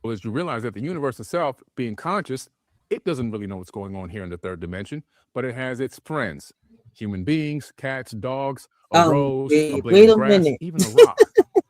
Well, as you realize that the universe itself, being conscious, it doesn't really know what's going on here in the third dimension, but it has its friends, human beings, cats, dogs, a rose, a blade of grass, even a rock.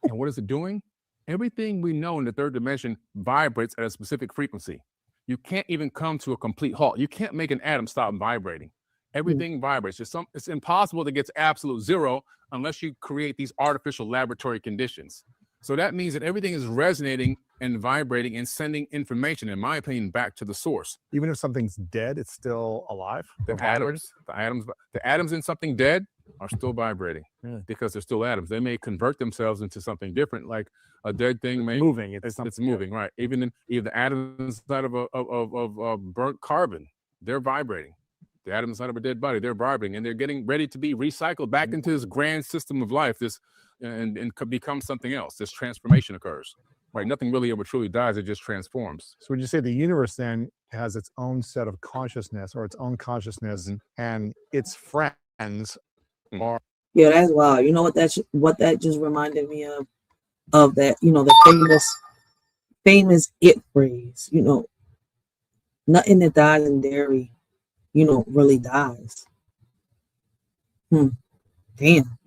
And what is it doing? Everything we know in the third dimension vibrates at a specific frequency. You can't even come to a complete halt. You can't make an atom stop vibrating. Everything vibrates. It's impossible to get to absolute zero unless you create these artificial laboratory conditions. So that means that everything is resonating and vibrating and sending information, in my opinion, back to the source. Even if something's dead, it's still alive. The atoms in something dead are still vibrating because they're still atoms. They may convert themselves into something different, like a dead thing may moving. It's moving, right? Even the atoms inside of burnt carbon, they're vibrating. The atoms inside of a dead body, they're vibrating, and they're getting ready to be recycled back into this grand system of life. And could become something else. This transformation occurs, right? Nothing really ever truly dies. It just transforms. So would you say the universe then has its own set of consciousness or its own consciousness and its friends are? Yeah, that's wild. You know what that just reminded me of that, you know, the famous it phrase, you know, nothing that dies in dairy, you know, really dies. Damn.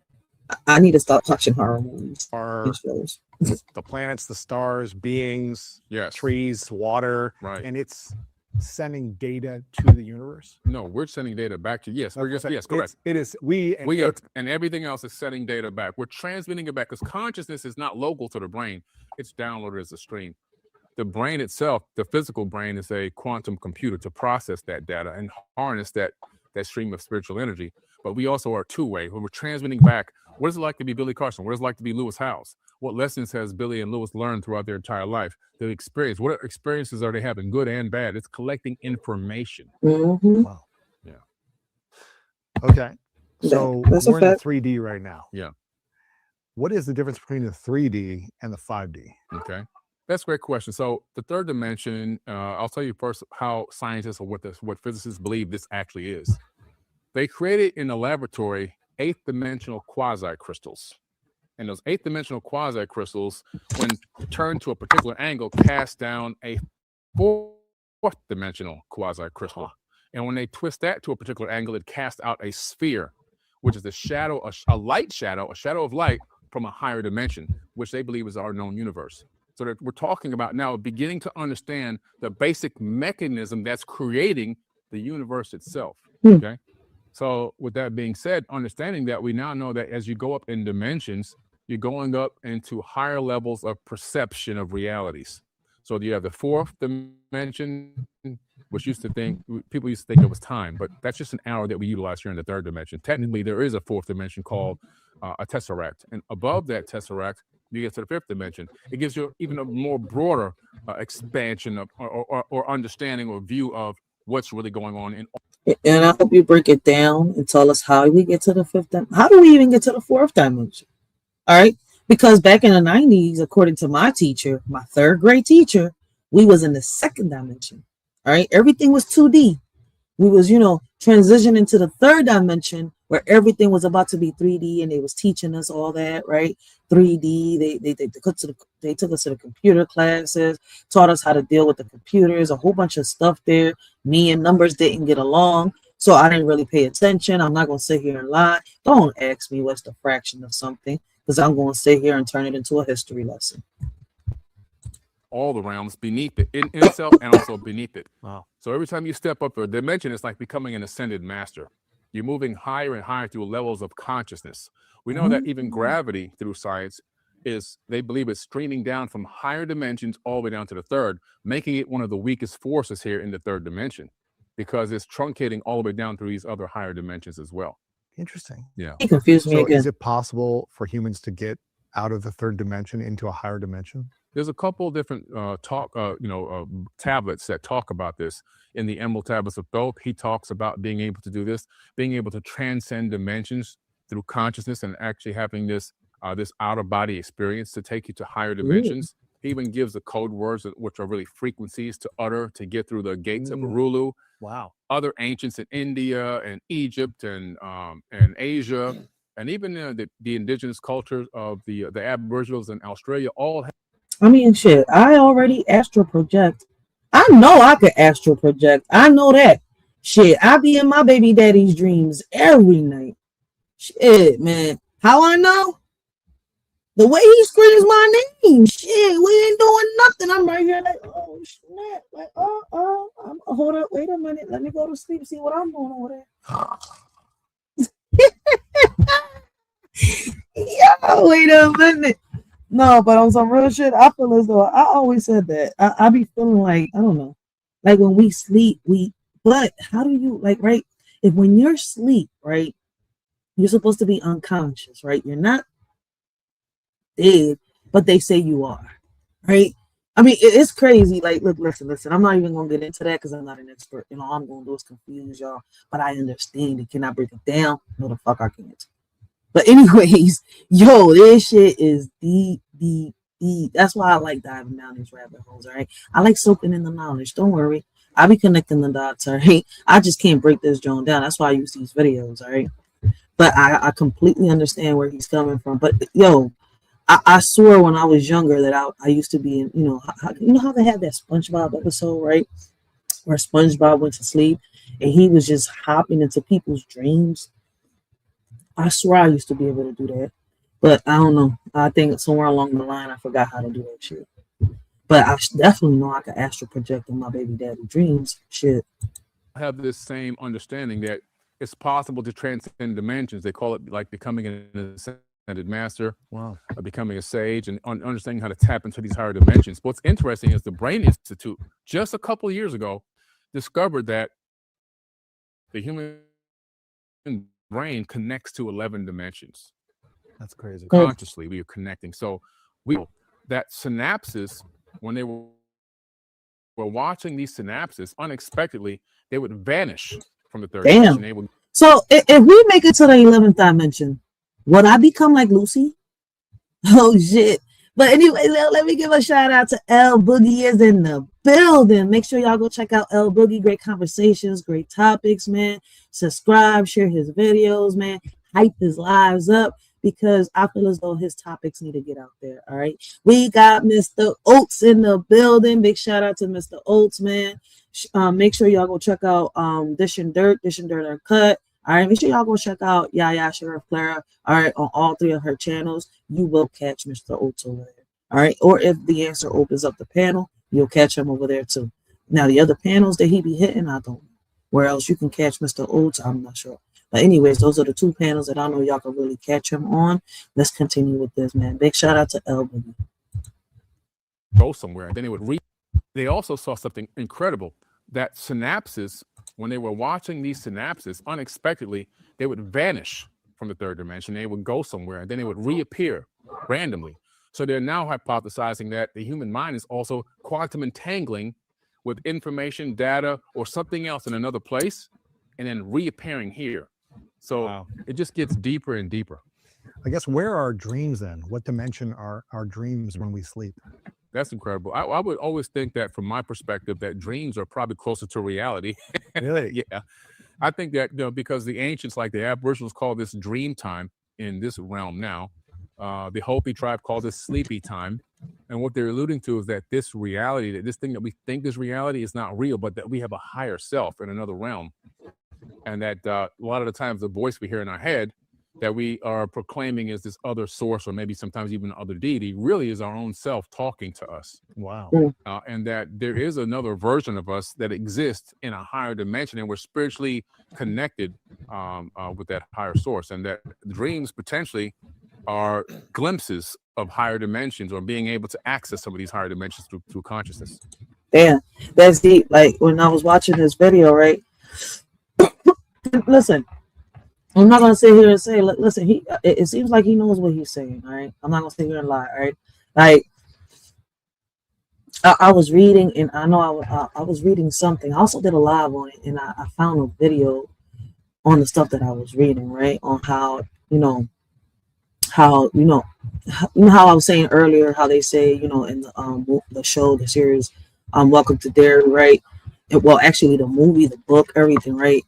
I need to stop watching horror movies. The planets, the stars, beings, trees, water, right? And it's sending data to the universe. No, we're sending data back to correct. It is and everything else is sending data back. We're transmitting it back because consciousness is not local to the brain; it's downloaded as a stream. The brain itself, the physical brain, is a quantum computer to process that data and harness that stream of spiritual energy. But we also are two-way. When we're transmitting back, what is it like to be Billy Carson? What is it like to be Lewis Howes? What lessons has Billy and Lewis learned throughout their entire life? The experience. What experiences are they having, good and bad? It's collecting information. Wow. Yeah. Okay. So we're in the 3D right now. Yeah. What is the difference between the 3D and the 5D? Okay. That's a great question. So the third dimension, I'll tell you first how scientists or what physicists believe this actually is. They created in a laboratory 8th dimensional quasi-crystals. And those 8th dimensional quasi-crystals, when turned to a particular angle, cast down a 4th dimensional quasi-crystal. And when they twist that to a particular angle, it casts out a sphere, which is a shadow, a light shadow, a shadow of light from a higher dimension, which they believe is our known universe. So that we're talking about now beginning to understand the basic mechanism that's creating the universe itself. Okay. So with that being said, understanding that we now know that as you go up in dimensions, you're going up into higher levels of perception of realities. So you have the fourth dimension, which people used to think it was time, but that's just an hour that we utilize here in the third dimension. Technically, there is a fourth dimension called a tesseract. And above that tesseract, you get to the fifth dimension. It gives you even a more broader expansion of or understanding or view of what's really going on in. And I hope you break it down and tell us how we get to the fifth dimension. How do we even get to the fourth dimension? All right. Because back in the 90s, according to my teacher, my third grade teacher, we was in the second dimension. All right. Everything was 2D. We was, transitioning to the third dimension where everything was about to be 3D, and they was teaching us all that, right? 3D. They took us to the computer classes, taught us how to deal with the computers, a whole bunch of stuff there. Me and numbers didn't get along, so I didn't really pay attention. I'm not going to sit here and lie. Don't ask me what's the fraction of something, because I'm going to sit here and turn it into a history lesson. All the realms beneath it, in itself and also beneath it. Wow. So every time you step up a dimension, it's like becoming an ascended master. You're moving higher and higher through levels of consciousness. We know that even gravity, through science, they believe it's streaming down from higher dimensions all the way down to the third, making it one of the weakest forces here in the third dimension, because it's truncating all the way down through these other higher dimensions as well. Interesting. Yeah. He confused me again. Is it possible for humans to get out of the third dimension into a higher dimension? There's a couple of different tablets that talk about this. In the Emerald Tablets of Thoth, he talks about being able to do this, being able to transcend dimensions through consciousness and actually having this outer body experience to take you to higher dimensions. He even gives the code words, which are really frequencies to utter to get through the gates of Arulu. Wow. Other ancients in India and Egypt and Asia, and even the indigenous cultures of the Aboriginals in Australia all have. I mean, shit, I already astral project. I know I could astral project. I know that. Shit, I be in my baby daddy's dreams every night. Shit, man. How I know? The way he screams my name. Shit, we ain't doing nothing. I'm right here like, oh, snap. Like, hold up. Wait a minute. Let me go to sleep. See what I'm doing over there. Yo, wait a minute. No, but on some real shit, I feel as though I always said that. I be feeling like, I don't know, like when we sleep, but how do you, like, right? If when you're asleep, right, you're supposed to be unconscious, right? You're not dead, but they say you are, right? I mean, it's crazy. Like, look, listen. I'm not even going to get into that because I'm not an expert. All I'm going to do is confuse y'all, but I understand it. Can I break it down? No, the fuck I can't. But anyways, yo, this shit is deep. That's why I like diving down these rabbit holes, all right? I like soaking in the knowledge. Don't worry. I be connecting the dots, all right? I just can't break this joint down. That's why I use these videos, all right? But I completely understand where he's coming from. But, yo, I swear when I was younger that I used to be in, how they had that SpongeBob episode, right? Where SpongeBob went to sleep and he was just hopping into people's dreams. I swear I used to be able to do that, but I don't know. I think somewhere along the line, I forgot how to do that shit. But I definitely know I can astral project in my baby daddy dreams. Shit. I have this same understanding that it's possible to transcend dimensions. They call it like becoming an ascended master, becoming a sage, and understanding how to tap into these higher dimensions. What's interesting is the Brain Institute, just a couple of years ago, discovered that the human brain connects to 11 dimensions. That's crazy. Consciously, we are connecting. So that synapses, when they were watching these synapses, unexpectedly, they would vanish from the third dimension. So if we make it to the 11th dimension, would I become like Lucy? Oh, shit. But anyway, let me give a shout out to L Boogie is in the building. Make sure y'all go check out L Boogie. Great conversations, great topics, man. Subscribe, share his videos, man. Hype his lives up because I feel as though his topics need to get out there. All right. We got Mr. Oates in the building. Big shout out to Mr. Oates, man. Make sure y'all go check out Dish and Dirt Uncut. All right, make sure y'all go check out Yaya Sheriff Clara. All right, on all three of her channels, you will catch Mr. Oates over there. All right, or if the answer opens up the panel, you'll catch him over there too. Now, the other panels that he be hitting, I don't know. Where else you can catch Mr. Oates, I'm not sure. But anyways, those are the 2 panels that I know y'all can really catch him on. Let's continue with this, man. Big shout out to Elvin. Go somewhere, and then they would read. They also saw something incredible, that synapses, when they were watching these synapses, unexpectedly, they would vanish from the 3rd dimension. They would go somewhere, and then they would reappear randomly. So they're now hypothesizing that the human mind is also quantum entangling with information, data, or something else in another place, and then reappearing here. So it just gets deeper and deeper. I guess, where are dreams then? What dimension are our dreams when we sleep? That's incredible. I would always think that, from my perspective, that dreams are probably closer to reality. Really? Yeah. I think that, because the ancients, like the Aboriginals, call this dream time in this realm now. The Hopi tribe called this sleepy time. And what they're alluding to is that this reality, that this thing that we think is reality, is not real, but that we have a higher self in another realm. And that a lot of the times the voice we hear in our head that we are proclaiming as this other source, or maybe sometimes even other deity, really is our own self talking to us. Wow. And that there is another version of us that exists in a higher dimension, and we're spiritually connected with that higher source, and that dreams potentially are glimpses of higher dimensions, or being able to access some of these higher dimensions through consciousness. Yeah, that's deep. Like, when I was watching this video, right? Listen, I'm not gonna sit here and say, listen, it seems like he knows what he's saying, all right? I'm not gonna sit here and lie, all right? Like, I was reading, and I know I was reading something. I also did a live on it, and I found a video on the stuff that I was reading, right? On how how I was saying earlier, how they say, in the show, the series, Welcome to Dairy, right? Well, actually, the movie, the book, everything, right?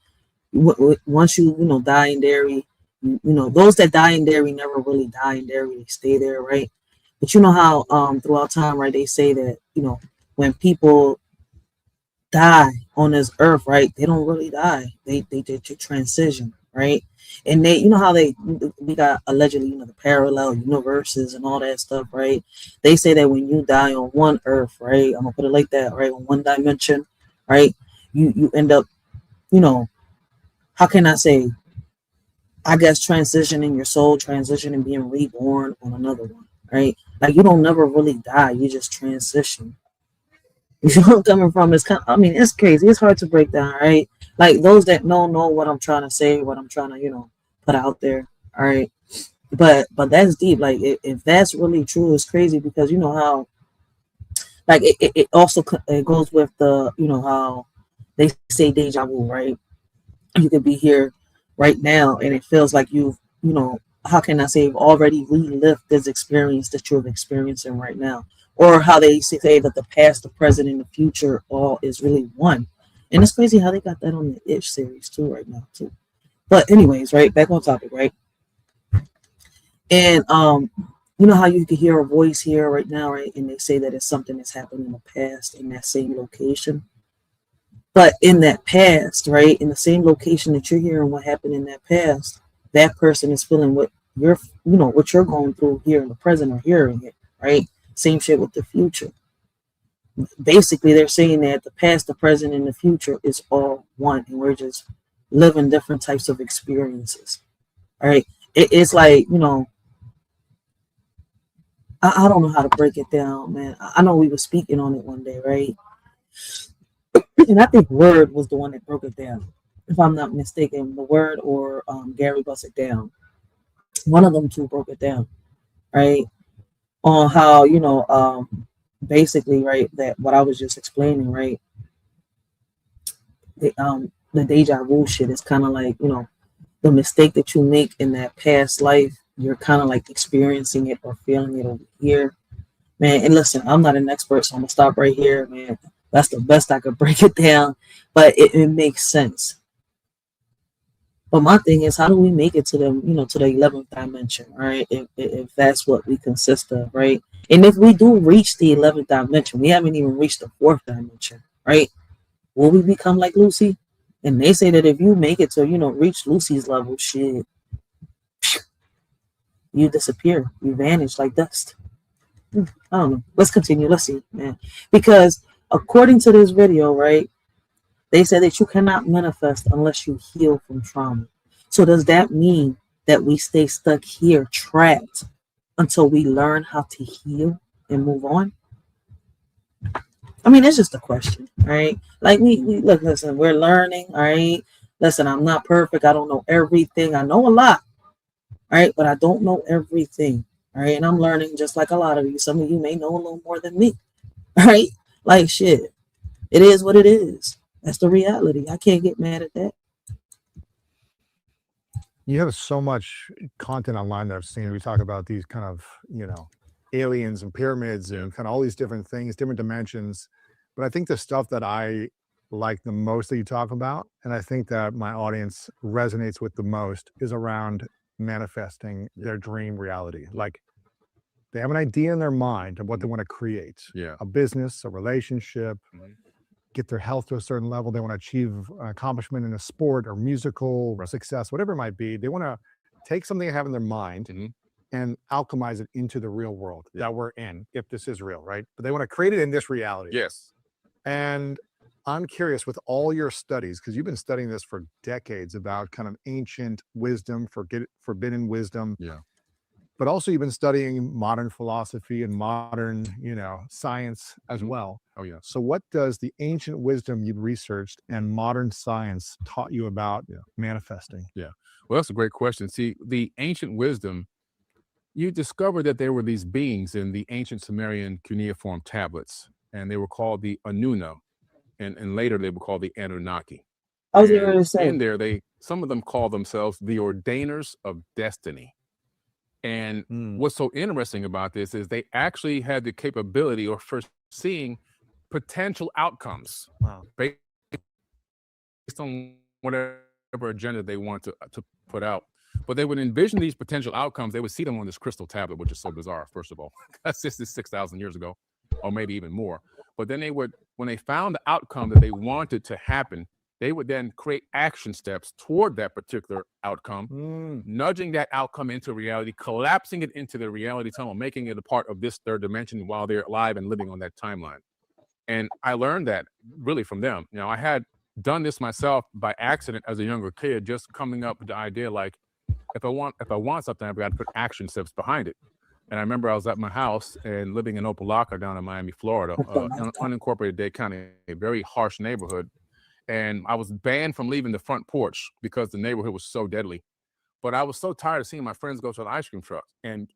Once you die in dairy, those that die in dairy never really die in dairy, they stay there, right? But you know how throughout time, right, they say that when people die on this earth, right, they don't really die, they transition, right? And they, how we got allegedly the parallel universes and all that stuff, right? They say that when you die on one earth, right, I'm gonna put it like that, right, on one dimension, right, you end up, how can I say, I guess, transitioning your soul, transitioning, being reborn on another one, right? Like, you don't never really die, you just transition. You know where I'm coming from? It's it's crazy. It's hard to break down, right? Like, those that know what I'm trying to say, what I'm trying to, put out there, all right? But that's deep. Like, if that's really true, it's crazy, because you know how, like, it also it goes with the, how they say deja vu, right? You could be here right now, and it feels like you've, how can I say, you've already relived this experience that you're experiencing right now. Or how they say that the past, the present, and the future all is really one. And it's crazy how they got that on the Itch series too right now too. But anyways, right, back on topic, right? And you know how you can hear a voice here right now, right? And they say that it's something that's happened in the past in that same location. But in that past, right, in the same location that you're hearing what happened in that past, that person is feeling what you're, what you're going through here in the present, or hearing it, right? Same shit with the future. Basically, they're saying that the past, the present, and the future is all one, and we're just living different types of experiences. All right, it's like, I don't know how to break it down, man. I know we were speaking on it one day, right? And I think Word was the one that broke it down, if I'm not mistaken. The Word or Gary Bust It Down. One of them two broke it down, right? On how, basically, right, that what I was just explaining, right? The deja vu shit is kind of like, the mistake that you make in that past life, you're kind of like experiencing it or feeling it over here, man. And listen, I'm not an expert, so I'm gonna stop right here, man. That's the best I could break it down, but it makes sense. But my thing is, how do we make it to the, to the 11th dimension, right? If that's what we consist of, right? And if we do reach the 11th dimension, we haven't even reached the 4th dimension, right? Will we become like Lucy? And they say that if you make it to, reach Lucy's level, shit, you disappear, you vanish like dust. I don't know. Let's continue. Let's see, man. Because according to this video, right, they said that you cannot manifest unless you heal from trauma. So does that mean that we stay stuck here, trapped, until we learn how to heal and move on? I mean, it's just a question, right? Like we look, listen, we're learning, all right? Listen, I'm not perfect. I don't know everything. I know a lot, right? But I don't know everything, right? And I'm learning just like a lot of you. Some of you may know a little more than me, right? Like shit. It is what it is. That's the reality. I can't get mad at that. You have so much content online that I've seen. We talk about these kind of, aliens and pyramids and kind of all these different things, different dimensions. But I think the stuff that I like the most that you talk about, and I think that my audience resonates with the most, is around manifesting their dream reality. Like they have an idea in their mind of what they want to create. Yeah. A business, a relationship, get their health to a certain level. They want to achieve an accomplishment in a sport or musical success, whatever it might be. They want to take something they have in their mind and alchemize it into the real world that we're in, if this is real, right? But they want to create it in this reality. Yes. And I'm curious, with all your studies, because you've been studying this for decades, about kind of ancient wisdom, forbidden wisdom. Yeah. But also you've been studying modern philosophy and modern, science as well. Oh, yeah. So what does the ancient wisdom you've researched and modern science taught you about manifesting? Yeah. Well, that's a great question. See, the ancient wisdom, you discovered that there were these beings in the ancient Sumerian cuneiform tablets, and they were called the Anuna, and later they were called the Anunnaki. I was going to say, in there, some of them call themselves the ordainers of destiny. And what's so interesting about this is they actually had the capability of foreseeing potential outcomes based on whatever agenda they want to put out. But they would envision these potential outcomes. They would see them on this crystal tablet, which is so bizarre, first of all. That's just 6,000 years ago, or maybe even more. But then they would, when they found the outcome that they wanted to happen, they would then create action steps toward that particular outcome, nudging that outcome into reality, collapsing it into the reality tunnel, making it a part of this third dimension while they're alive and living on that timeline. And I learned that really from them. I had done this myself by accident as a younger kid, just coming up with the idea, like, if I want something, I've got to put action steps behind it. And I remember I was at my house and living in Opelika down in Miami, Florida, unincorporated Dade County, a very harsh neighborhood. And I was banned from leaving the front porch because the neighborhood was so deadly. But I was so tired of seeing my friends go to the ice cream truck. And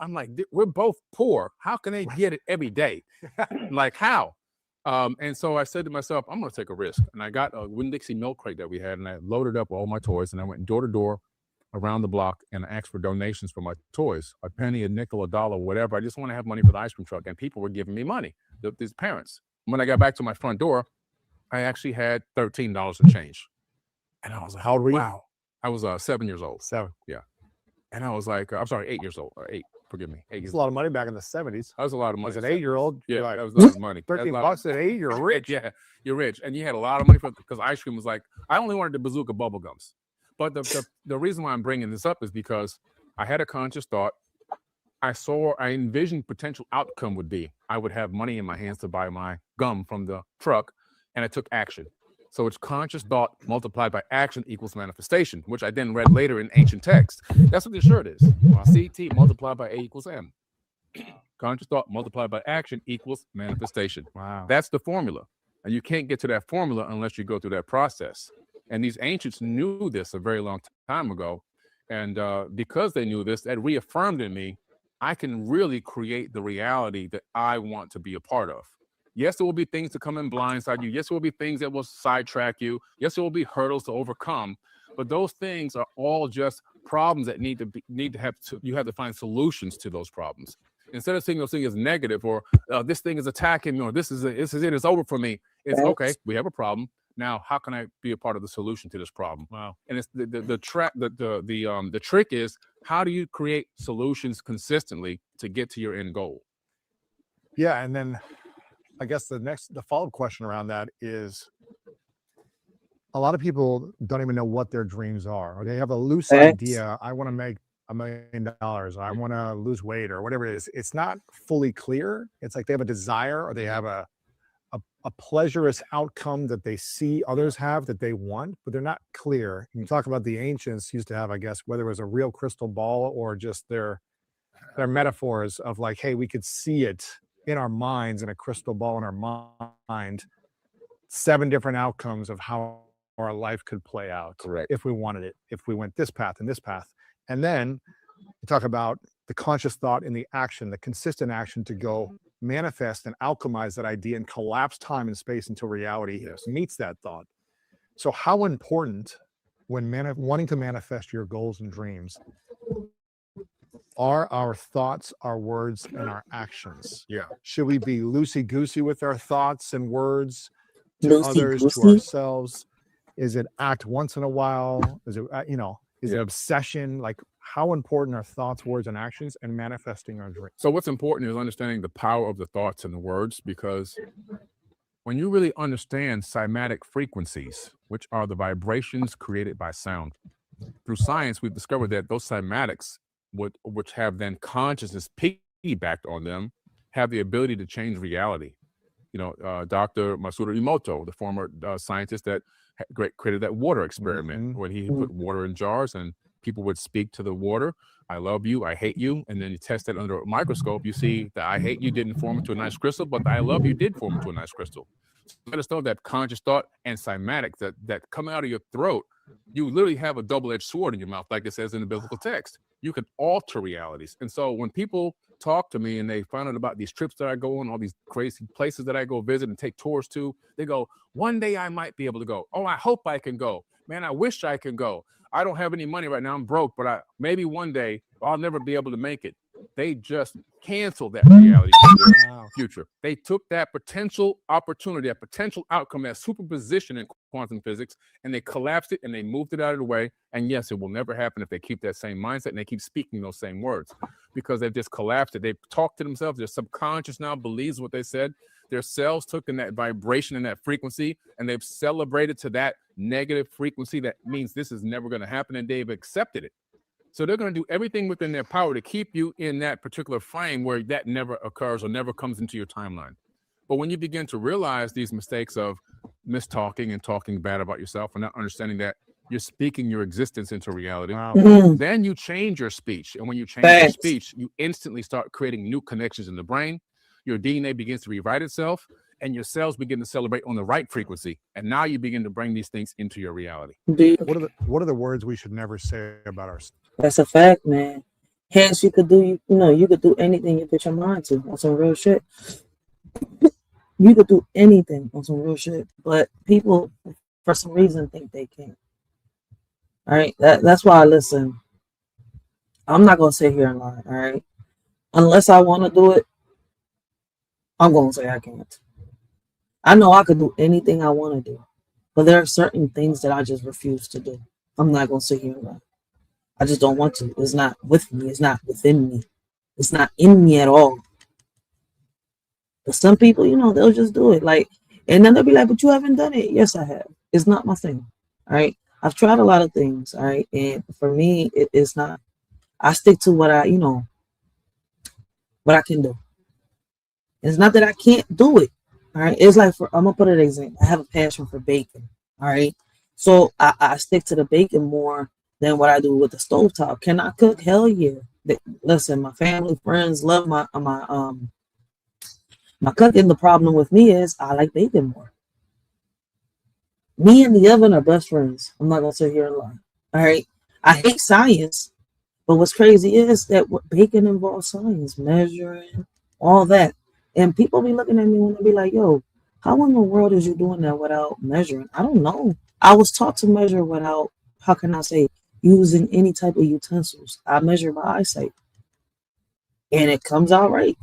I'm like, we're both poor. How can they get it every day? Like, how? And so I said to myself, I'm going to take a risk. And I got a Winn-Dixie milk crate that we had, and I loaded up all my toys, and I went door to door around the block and I asked for donations for my toys, a penny, a nickel, a dollar, whatever. I just want to have money for the ice cream truck. And people were giving me money, these parents. When I got back to my front door, I actually had $13 in change. And I was like, how old were you? Wow. I was 7 years old. 7. Yeah. And I was like, I'm sorry, 8 years old, or 8. Forgive me. 8 years That's a lot of money back in the 70s. That was a lot of money. As an 8-year-old, yeah, like, that was a lot of money. $13 at 8, you're rich. Yeah, you're rich. And you had a lot of money because ice cream was like, I only wanted the bazooka bubble gums. But the reason why I'm bringing this up is because I had a conscious thought. I envisioned potential outcome would be I would have money in my hands to buy my gum from the truck, and I took action. So it's conscious thought multiplied by action equals manifestation, which I then read later in ancient text. That's what this shirt is. CT multiplied by A equals M. Conscious thought multiplied by action equals manifestation. Wow. That's the formula. And you can't get to that formula unless you go through that process. And these ancients knew this a very long time ago. And because they knew this, that reaffirmed in me, I can really create the reality that I want to be a part of. Yes, there will be things to come and blindside you. Yes, there will be things that will sidetrack you. Yes, there will be hurdles to overcome. But those things are all just problems that you have to find solutions to those problems. Instead of seeing those things as negative, or this thing is attacking me, or this is it, it's over for me. It's okay. We have a problem. Now, how can I be a part of the solution to this problem? Wow. And it's the trick is, how do you create solutions consistently to get to your end goal? Yeah, and then I guess the follow-up question around that is, a lot of people don't even know what their dreams are, or they have a loose idea. I want to make $1 million. I want to lose weight, or whatever it is. It's not fully clear. It's like they have a desire, or they have a a pleasurous outcome that they see others have that they want, but they're not clear. You talk about the ancients used to have, I guess, whether it was a real crystal ball or just their metaphors of like, hey, we could see it in our minds, in a crystal ball in our mind, 7 different outcomes of how our life could play out. Correct. If we wanted it, if we went this path and this path. And then you talk about the conscious thought and the action, the consistent action to go manifest and alchemize that idea and collapse time and space until reality meets that thought. So how important, when wanting to manifest your goals and dreams, are our thoughts, our words, and our actions? Yeah. Should we be loosey-goosey with our thoughts and words to others, to ourselves? Is it act once in a while? Is it, is it obsession? Like, how important are thoughts, words, and actions and manifesting our dreams? So what's important is understanding the power of the thoughts and the words, because when you really understand cymatic frequencies, which are the vibrations created by sound, through science, we've discovered that those cymatics, which have then consciousness piggybacked on them, have the ability to change reality. Dr. Masaru Emoto, the former scientist that created that water experiment, when he put water in jars and people would speak to the water, I love you, I hate you, and then you test it under a microscope, you see that I hate you didn't form into a nice crystal, but the I love you did form into a nice crystal. So let us know that conscious thought and cymatic that come out of your throat, you literally have a double-edged sword in your mouth, like it says in the biblical text. You can alter realities. And so when people talk to me and they find out about these trips that I go on, all these crazy places that I go visit and take tours to, they go, one day I might be able to go. Oh, I hope I can go. Man, I wish I could go. I don't have any money right now. I'm broke, but maybe one day I'll never be able to make it. They just canceled that reality from their future. They took that potential opportunity, that potential outcome, that superposition in quantum physics, and they collapsed it and they moved it out of the way. And yes, it will never happen if they keep that same mindset and they keep speaking those same words, because they've just collapsed it. They've talked to themselves. Their subconscious now believes what they said. Their cells took in that vibration and that frequency, and they've celebrated to that negative frequency. That means this is never going to happen, and they've accepted it. So they're going to do everything within their power to keep you in that particular frame where that never occurs or never comes into your timeline. But when you begin to realize these mistakes of mistalking and talking bad about yourself and not understanding that you're speaking your existence into reality, then you change your speech. And when you change your speech, you instantly start creating new connections in the brain. Your DNA begins to rewrite itself, and your cells begin to celebrate on the right frequency. And now you begin to bring these things into your reality. What are the words we should never say about ourselves? That's a fact, man. Hence, you could do anything you put your mind to on some real shit. You could do anything on some real shit, but people, for some reason, think they can't. All right, that's why I listen. I'm not gonna sit here and lie. All right, unless I want to do it, I'm gonna say I can't. I know I could do anything I want to do, but there are certain things that I just refuse to do. I'm not gonna sit here and lie. I just don't want to. It's not with me. It's not within me. It's not in me at all. But some people, they'll just do it. And then they'll be like, but you haven't done it. Yes, I have. It's not my thing. All right. I've tried a lot of things. All right. And for me, it's not. I stick to what I can do. It's not that I can't do it. All right. It's like, I'm going to put it an example. I have a passion for bacon. All right. So I stick to the bacon more than what I do with the stovetop. Can I cook? Hell yeah. Listen, my family, friends love my cooking. The problem with me is I like bacon more. Me and the oven are best friends. I'm not gonna sit here and lie. All right. I hate science, but what's crazy is that bacon involves science, measuring, all that. And people be looking at me when they be like, yo, how in the world is you doing that without measuring? I don't know. I was taught to measure without, how can I say, using any type of utensils. I measure my eyesight. And it comes out right.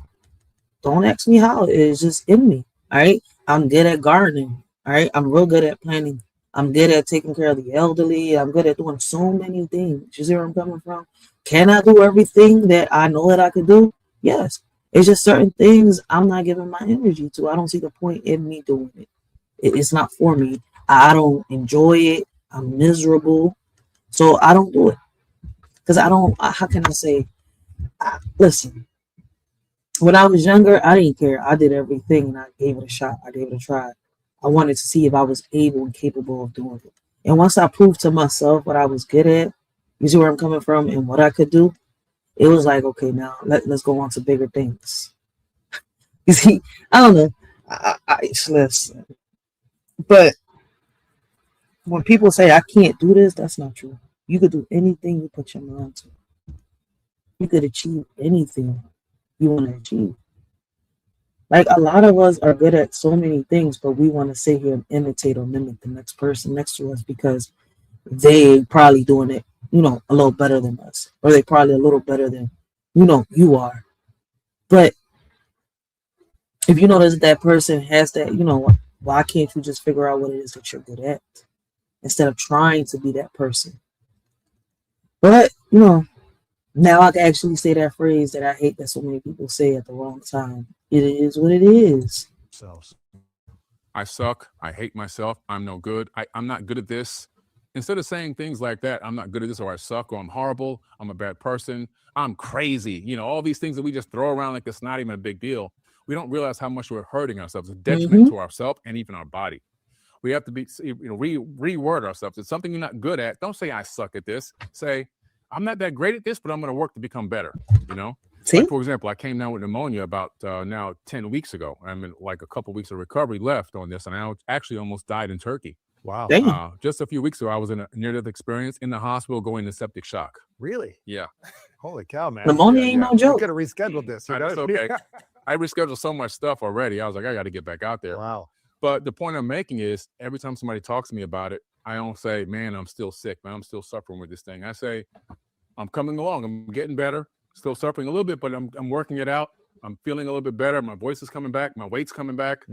Don't ask me how. It's just in me. All right. I'm good at gardening. All right. I'm real good at planning. I'm good at taking care of the elderly. I'm good at doing so many things. You see where I'm coming from? Can I do everything that I know that I could do? Yes. It's just certain things I'm not giving my energy to. I don't see the point in me doing it. It's not for me. I don't enjoy it. I'm miserable. So I don't do it. Because I don't, how can I say, listen, When I was younger, I didn't care. I did everything and I gave it a shot. I gave it a try. I wanted to see if I was able and capable of doing it. And once I proved to myself what I was good at, you see where I'm coming from and what I could do, it was like, okay, now let's go on to bigger things. You see, I don't know. Listen, but when people say I can't do this, that's not true. You could do anything you put your mind to. You could achieve anything you want to achieve. Like a lot of us are good at so many things, but we want to sit here and imitate or mimic the next person next to us because they probably doing it, a little better than us, or they probably a little better than, you are. But if you notice that person has that, why can't you just figure out what it is that you're good at instead of trying to be that person? But, now I can actually say that phrase that I hate that so many people say at the wrong time. It is what it is. I suck. I hate myself. I'm no good. I'm not good at this. Instead of saying things like that, I'm not good at this, or I suck, or I'm horrible, I'm a bad person, I'm crazy. All these things that we just throw around like it's not even a big deal. We don't realize how much we're hurting ourselves, a detriment to ourselves and even our body. We have to be, reword ourselves. It's something you're not good at. Don't say I suck at this. Say, I'm not that great at this, but I'm going to work to become better, Like, for example, I came down with pneumonia about now 10 weeks ago. I'm in like a couple weeks of recovery left on this, and I actually almost died in Turkey. Wow. Just a few weeks ago, I was in a near-death experience in the hospital going into septic shock. Really? Yeah. Holy cow, man. Pneumonia ain't no joke. We could have rescheduled this. That's okay. I rescheduled so much stuff already. I was like, I got to get back out there. Wow. But the point I'm making is every time somebody talks to me about it, I don't say, man, I'm still sick, man. I'm still suffering with this thing. I say, I'm coming along. I'm getting better. Still suffering a little bit, but I'm working it out. I'm feeling a little bit better. My voice is coming back. My weight's coming back.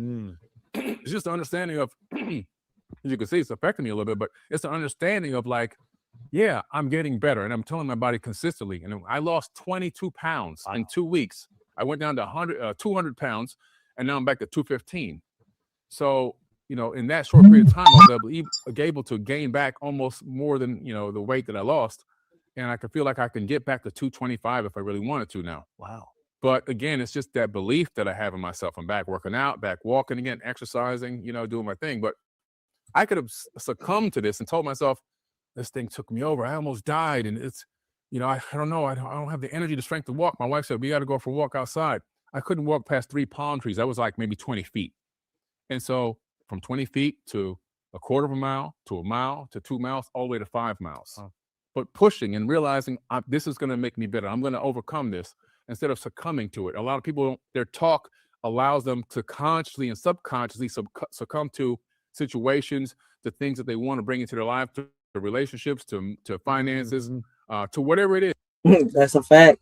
It's just an understanding of, as you can see, it's affecting me a little bit, but it's an understanding of like, yeah, I'm getting better. And I'm telling my body consistently. And I lost 22 pounds in 2 weeks. I went down to 200 pounds, and now I'm back to 215. So, in that short period of time, I was able to gain back almost more than, the weight that I lost. And I can feel like I can get back to 225 if I really wanted to now. Wow. But again, it's just that belief that I have in myself. I'm back working out, back walking again, exercising, doing my thing. But I could have succumbed to this and told myself, this thing took me over. I almost died. And it's, I don't know. I don't have the energy, the strength to walk. My wife said, we got to go for a walk outside. I couldn't walk past 3 palm trees. That was like maybe 20 feet. And so from 20 feet to a quarter of a mile to a mile to 2 miles, all the way to 5 miles. Huh. But pushing and realizing this is going to make me better. I'm going to overcome this instead of succumbing to it. A lot of people, their talk allows them to consciously and subconsciously succumb to situations, to things that they want to bring into their life, to relationships, to finances, to whatever it is. That's a fact.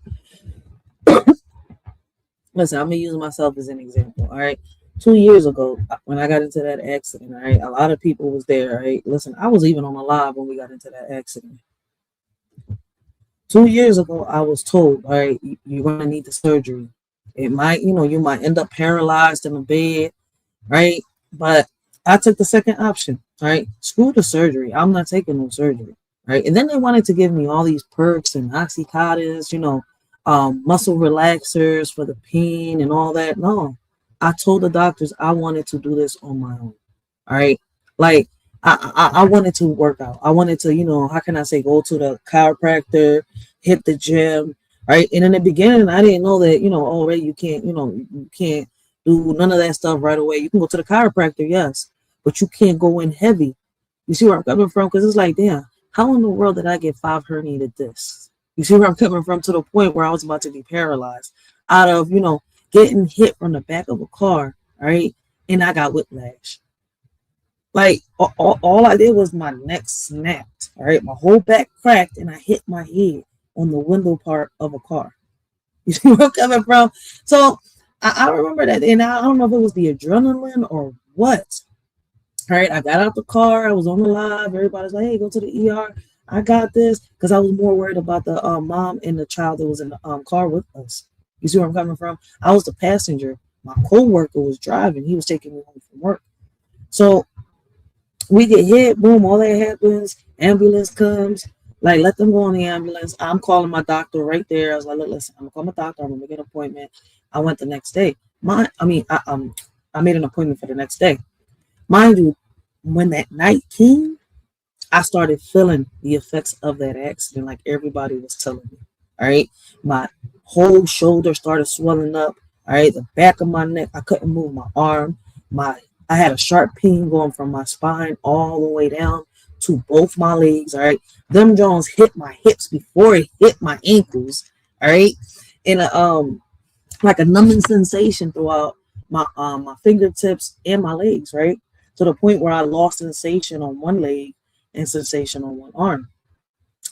Listen, I'm going to use myself as an example, all right? 2 years ago, when I got into that accident, all right, a lot of people was there, all right? Listen, I was even on the live when we got into that accident. 2 years ago, I was told, all right, you're going to need the surgery. It might, you might end up paralyzed in the bed, right? But I took the second option, all right? Screw the surgery. I'm not taking no surgery, right? And then they wanted to give me all these perks and oxycontins, muscle relaxers for the pain and all that. No, I told the doctors I wanted to do this on my own, all right? Like, I wanted to work out. I wanted to, how can I say, go to the chiropractor, hit the gym, right? And in the beginning, I didn't know that, already you can't, you can't do none of that stuff right away. You can go to the chiropractor, yes, but you can't go in heavy. You see where I'm coming from? Because it's like, damn, how in the world did I get 5 herniated discs? You see where I'm coming from? To the point where I was about to be paralyzed out of, getting hit from the back of a car, right? And I got whiplash. Like, all I did was my neck snapped, all right? My whole back cracked, and I hit my head on the window part of a car. You see where I'm coming from? So, I remember that, and I don't know if it was the adrenaline or what. All right, I got out the car. I was on the live. Everybody's like, hey, go to the ER. I got this, because I was more worried about the mom and the child that was in the car with us. You see where I'm coming from? I was the passenger. My co-worker was driving. He was taking me home from work. So, we get hit, boom, all that happens, ambulance comes, Like, let them go on the ambulance. I'm calling my doctor right there. I was like, look, listen, I'm gonna call my doctor. I'm gonna make an appointment. I went the next day. I made an appointment for the next day. Mind you, when that night came, I started feeling the effects of that accident, like everybody was telling me. All right, my whole shoulder started swelling up. All right, the back of my neck, I couldn't move my arm. I had a sharp pain going from my spine all the way down to both my legs. All right, them Jones hit my hips before it hit my ankles. All right, and like a numbing sensation throughout my fingertips and my legs. Right, to the point where I lost sensation on one leg and sensation on one arm.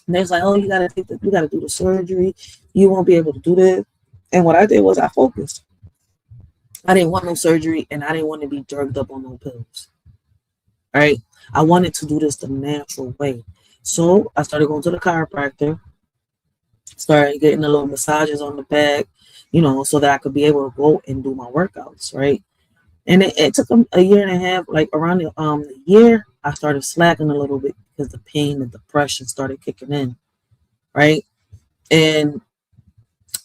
And they was like, oh, you gotta do the surgery. You won't be able to do this. And what I did was I focused. I didn't want no surgery, and I didn't want to be drugged up on no pills. All right. I wanted to do this the natural way. So I started going to the chiropractor, started getting a little massages on the back, so that I could be able to go and do my workouts, right? And it took a year and a half, like around the year, I started slacking a little bit because the pain and depression started kicking in, right? And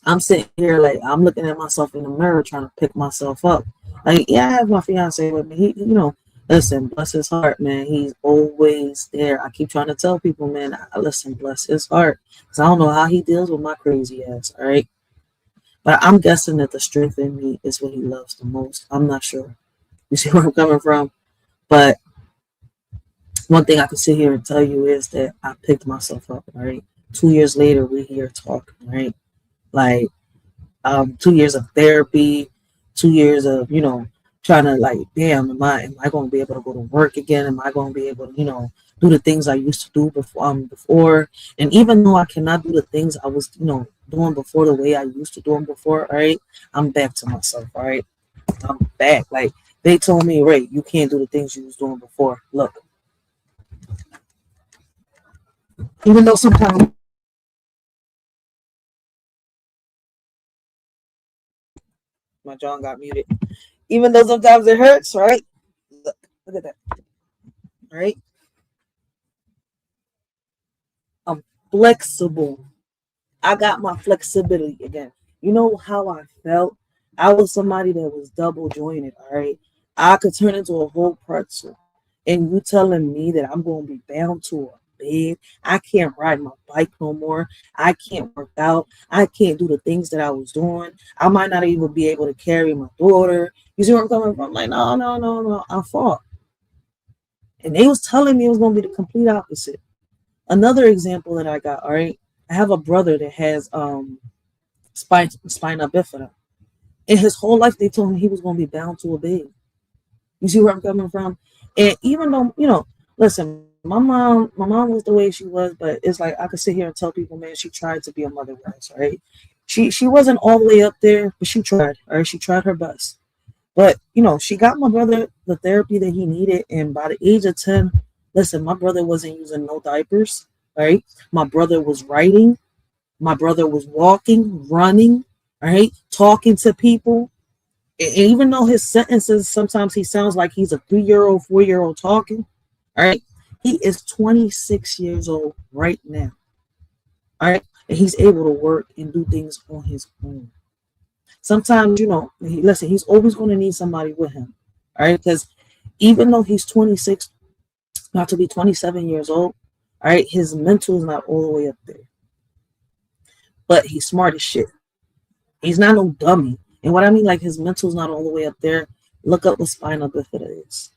I'm sitting here, like, I'm looking at myself in the mirror trying to pick myself up. Like, yeah, I have my fiance with me. He, listen, bless his heart, man. He's always there. I keep trying to tell people, man, listen, bless his heart. Because I don't know how he deals with my crazy ass, all right? But I'm guessing that the strength in me is what he loves the most. I'm not sure. You see where I'm coming from? But one thing I can sit here and tell you is that I picked myself up, right? 2 years later, we're here talking, right? Like 2 years of therapy, 2 years of, trying to, like, damn, am I going to be able to go to work again? Am I going to be able to, do the things I used to do before? And even though I cannot do the things I was, doing before the way I used to do them before, all right, I'm back to myself, all right? I'm back. Like, they told me, Ray, you can't do the things you was doing before. Look, even though sometimes my jaw got muted, even though sometimes it hurts, right? Look at that, right? I'm flexible. I got my flexibility again. You know how I felt? I was somebody that was double jointed, all right? I could turn into a whole pretzel. And you telling me that I'm going to be bound to a bed? I can't ride my bike no more. I can't work out. I can't do the things that I was doing. I might not even be able to carry my daughter. You see where I'm coming from? Like, no. I fought. And they was telling me it was going to be the complete opposite. Another example that I got, all right? I have a brother that has spina bifida. In his whole life, they told him he was going to be bound to a bed. You see where I'm coming from? And even though, listen, my mom was the way she was, but it's like I could sit here and tell people, man, she tried to be a mother once, right? She wasn't all the way up there, but she tried, all right? She tried her best. But, she got my brother the therapy that he needed. And by the age of 10, listen, my brother wasn't using no diapers, right? My brother was writing. My brother was walking, running, right? Talking to people. And even though his sentences, sometimes he sounds like he's a 3-year-old, 4-year-old talking, all right? He is 26 years old right now, all right? And he's able to work and do things on his own. Sometimes, he's always going to need somebody with him, all right? Because even though he's 26, not to be 27 years old, all right, his mental is not all the way up there. But he's smart as shit. He's not no dummy. And what I mean, like, his mental's not all the way up there. Look up what spina bifida is.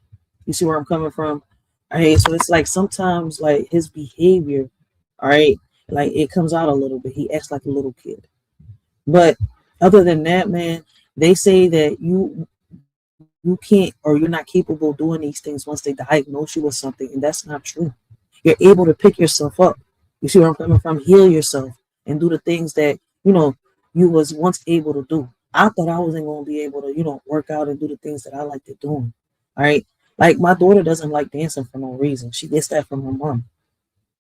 You see where I'm coming from? All right, so it's like sometimes, like, his behavior, all right, like, it comes out a little bit. He acts like a little kid. But other than that, man, they say that you can't, or you're not capable of doing these things once they diagnose you with something, and that's not true. You're able to pick yourself up. You see where I'm coming from? Heal yourself and do the things that, you was once able to do. I thought I wasn't going to be able to, work out and do the things that I like to do. All right. Like, my daughter doesn't like dancing for no reason. She gets that from her mom.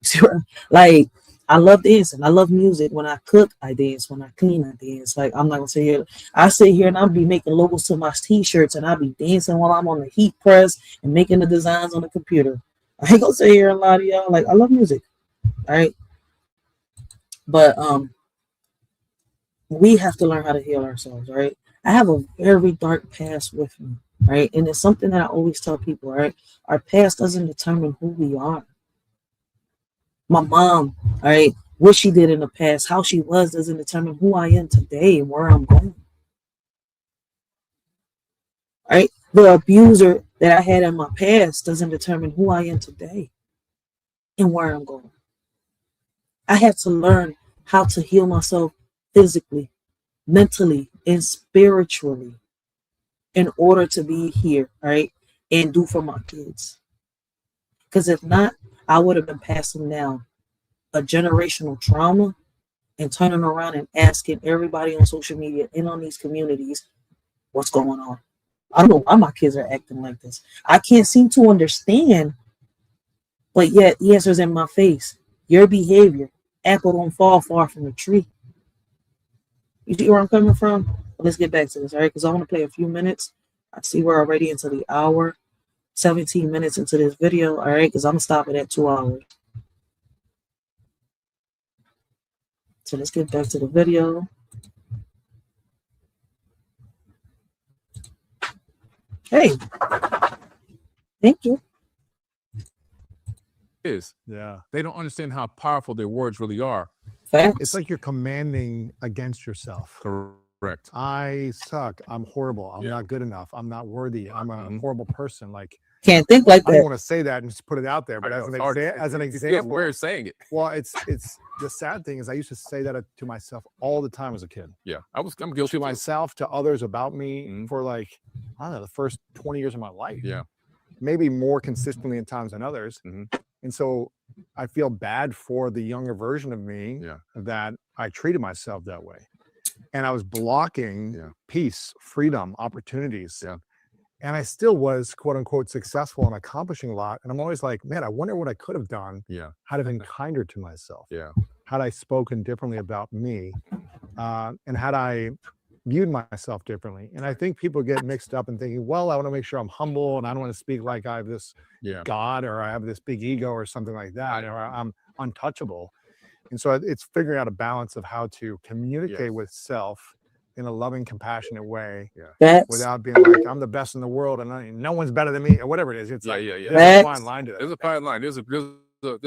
See where, like, I love dancing. I love music. When I cook, I dance. When I clean, I dance. Like, I'm not going to sit here. I sit here and I'll be making logos to my t-shirts and I'll be dancing while I'm on the heat press and making the designs on the computer. I ain't going to sit here and lie to y'all. Like, I love music. All right. But we have to learn how to heal ourselves, right? I have a very dark past with me, right? And it's something that I always tell people, right? Our past doesn't determine who we are. My mom, right? What she did in the past, how she was, doesn't determine who I am today and where I'm going. Right? The abuser that I had in my past doesn't determine who I am today and where I'm going. I had to learn how to heal myself physically, mentally, and spiritually in order to be here, right? And do for my kids. Because if not, I would have been passing down a generational trauma and turning around and asking everybody on social media and on these communities what's going on. I don't know why my kids are acting like this. I can't seem to understand, but yet the answer's in my face. Your behavior, apple don't fall far from the tree. You see where I'm coming from? Let's get back to this, all right? Because I want to play a few minutes. I see we're already into the hour, 17 minutes into this video, all right? Because I'm going to stop it at 2 hours. So let's get back to the video. Hey, thank you. Yeah. They don't understand how powerful their words really are. Facts. It's like you're commanding against yourself. Correct. I suck. I'm horrible. I'm not good enough. I'm not worthy. I'm a horrible person. Like, can't think like I don't that. want to say that and just put it out there, but as an It's example, we're saying it. well, it's the sad thing is I used to say that to myself all the time as a kid. Yeah, I'm guilty To myself, to others about me Mhm. for like, I don't know, the first 20 years of my life. Yeah. Maybe more consistently in times than others. Mhm. And so I feel bad for the younger version of me that I treated myself that way. And I was blocking peace, freedom, opportunities. Yeah. And I still was, quote unquote, successful and accomplishing a lot. And I'm always like, man, I wonder what I could have done. Yeah. Had I been kinder to myself. Yeah. Had I spoken differently about me. And had I viewed myself differently. And I think people get mixed up in thinking, well, I want to make sure I'm humble and I don't want to speak like I have this God or I have this big ego or something like that, or I'm untouchable. And so it's figuring out a balance of how to communicate with self in a loving, compassionate way without being like, I'm the best in the world and no one's better than me or whatever it is. It's there's a fine line to that. There's a fine line. There's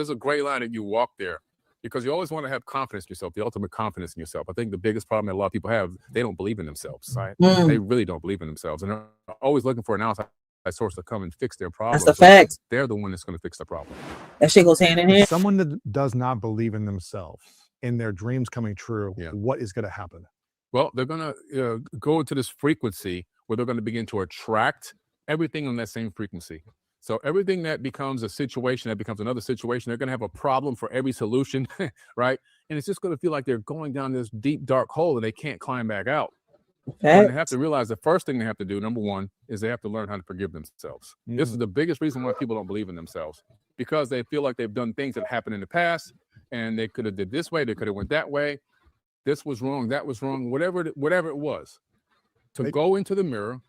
a gray line that you walk there because you always want to have confidence in yourself, the ultimate confidence in yourself. I think the biggest problem that a lot of people have, they don't believe in themselves. Right? They really don't believe in themselves. And they're always looking for an outside source to come and fix their problem. That's the fact. They're the one that's going to fix the problem. That shit goes hand in hand. Someone that does not believe in themselves, in their dreams coming true, what is going to happen? Well, they're going to go into this frequency where they're going to begin to attract everything on that same frequency. So everything that becomes a situation, that becomes another situation, they're going to have a problem for every solution, right? And it's just going to feel like they're going down this deep, dark hole and they can't climb back out. And they have to realize the first thing they have to do, number one, is they have to learn how to forgive themselves. This is the biggest reason why people don't believe in themselves, because they feel like they've done things that happened in the past and they could have did this way, they could have went that way. This was wrong, that was wrong, whatever it was. To go into the mirror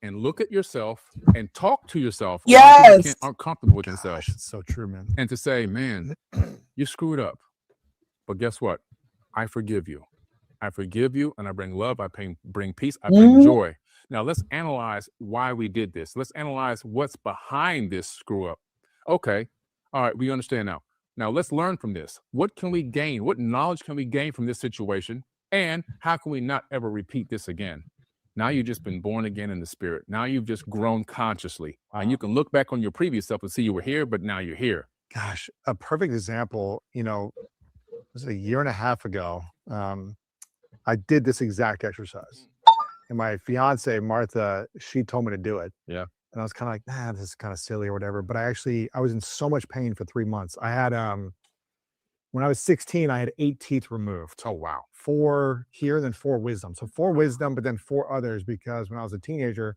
and look at yourself and talk to yourself. Yes. Aren't comfortable with themselves. It's so true, man. And to say, man, you screwed up. But guess what? I forgive you. I forgive you and I bring love, I bring peace, I bring joy. Now let's analyze why we did this. Let's analyze what's behind this screw up. Okay. All right, we understand now. Now let's learn from this. What can we gain? What knowledge can we gain from this situation? And how can we not ever repeat this again? Now you've just been born again in the spirit. Now you've just grown consciously. And you can look back on your previous self and see you were here, but now you're here. Gosh, a perfect example, it was a year and a half ago. I did this exact exercise. And my fiance, Martha, she told me to do it. Yeah. And I was kind of like, nah, this is kind of silly or whatever. But I was in so much pain for 3 months. I had, when I was 16, I had 8 teeth removed. Oh, wow. 4 here, then 4 wisdom. So 4 wisdom, but then 4 others, because when I was a teenager,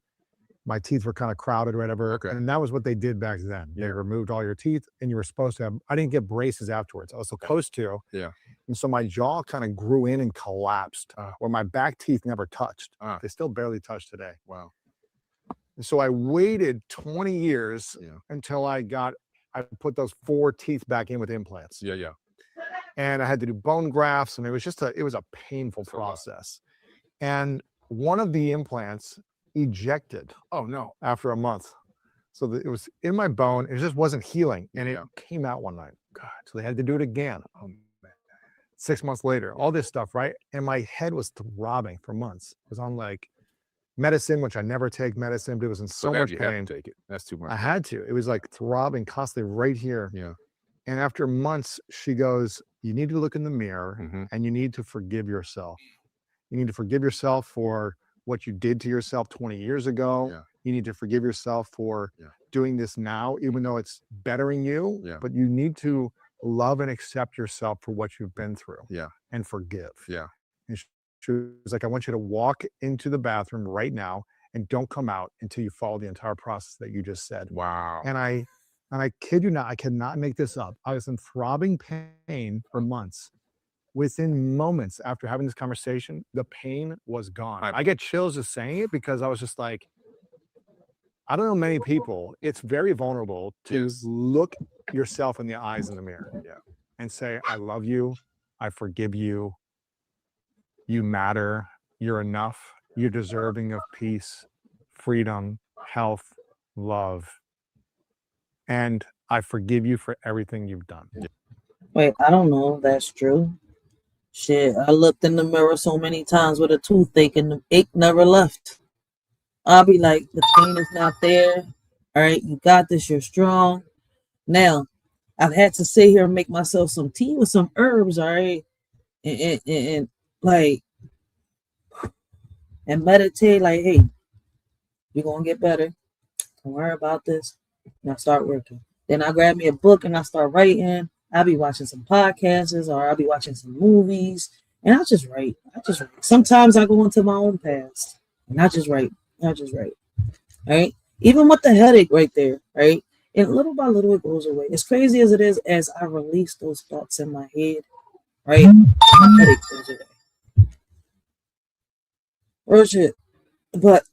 my teeth were kind of crowded or whatever. Okay. And that was what they did back then. They removed all your teeth and you were supposed to have, I didn't get braces afterwards. I was supposed to. Yeah. And so my jaw kind of grew in and collapsed where my back teeth never touched. They still barely touch today. Wow. And so I waited 20 years until I put those 4 teeth back in with implants. Yeah. and I had to do bone grafts, and it was a painful process. And one of the implants ejected. Oh no! After a month, so it was in my bone. It just wasn't healing, and it came out one night. God! So they had to do it again. Oh man! 6 months later, all this stuff, right? And my head was throbbing for months. It was on like medicine, which I never take medicine, but it was in so much pain. Had to take it. That's too much. I had to. It was like throbbing constantly right here. Yeah. And after months, she goes, "You need to look in the mirror and you need to forgive yourself. You need to forgive yourself for what you did to yourself 20 years ago. Yeah. You need to forgive yourself for doing this now, even though it's bettering you. But you need to love and accept yourself for what you've been through. Yeah. And forgive." Yeah. And she was like, "I want you to walk into the bathroom right now and don't come out until you follow the entire process that you just said." Wow. And I kid you not, I cannot make this up. I was in throbbing pain for months. Within moments after having this conversation, the pain was gone. I get chills just saying it, because I was just like, I don't know many people. It's very vulnerable to look yourself in the eyes in the mirror and say, "I love you. I forgive you. You matter. You're enough. You're deserving of peace, freedom, health, love. And I forgive you for everything you've done." Wait, I don't know if that's true. Shit, I looked in the mirror so many times with a toothache and the ache never left. I'll be like, the pain is not there. All right, you got this. You're strong. Now, I've had to sit here and make myself some tea with some herbs, all right, and meditate. Like, hey, you're gonna get better. Don't worry about this. Now start working. Then I grab me a book and I start writing. I'll be watching some podcasts or I'll be watching some movies, and I just write. Sometimes I go into my own past and I just write. All right. Even with the headache right there, right? And little by little it goes away. As crazy as it is, as I release those thoughts in my head, right? My headache goes away. Real shit. But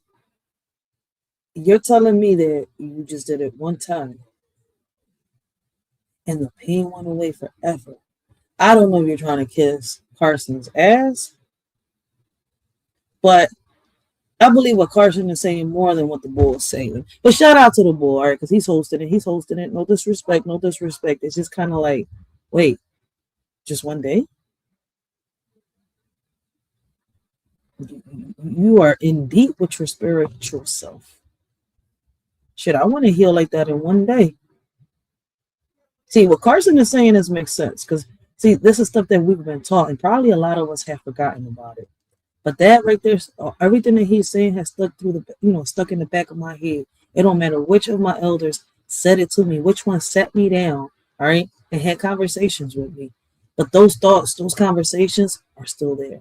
you're telling me that you just did it one time and the pain went away forever. I don't know if you're trying to kiss Carson's ass, but I believe what Carson is saying more than what the bull is saying. But shout out to the bull, all right, because he's hosting it. No disrespect. It's just kind of like, wait, just one day? You are in deep with your spiritual self. Shit, I want to heal like that in one day. See, what Carson is saying makes sense, because, see, this is stuff that we've been taught, and probably a lot of us have forgotten about it. But that right there, everything that he's saying has stuck in the back of my head. It don't matter which of my elders said it to me, which one sat me down, all right, and had conversations with me. But those thoughts, those conversations are still there,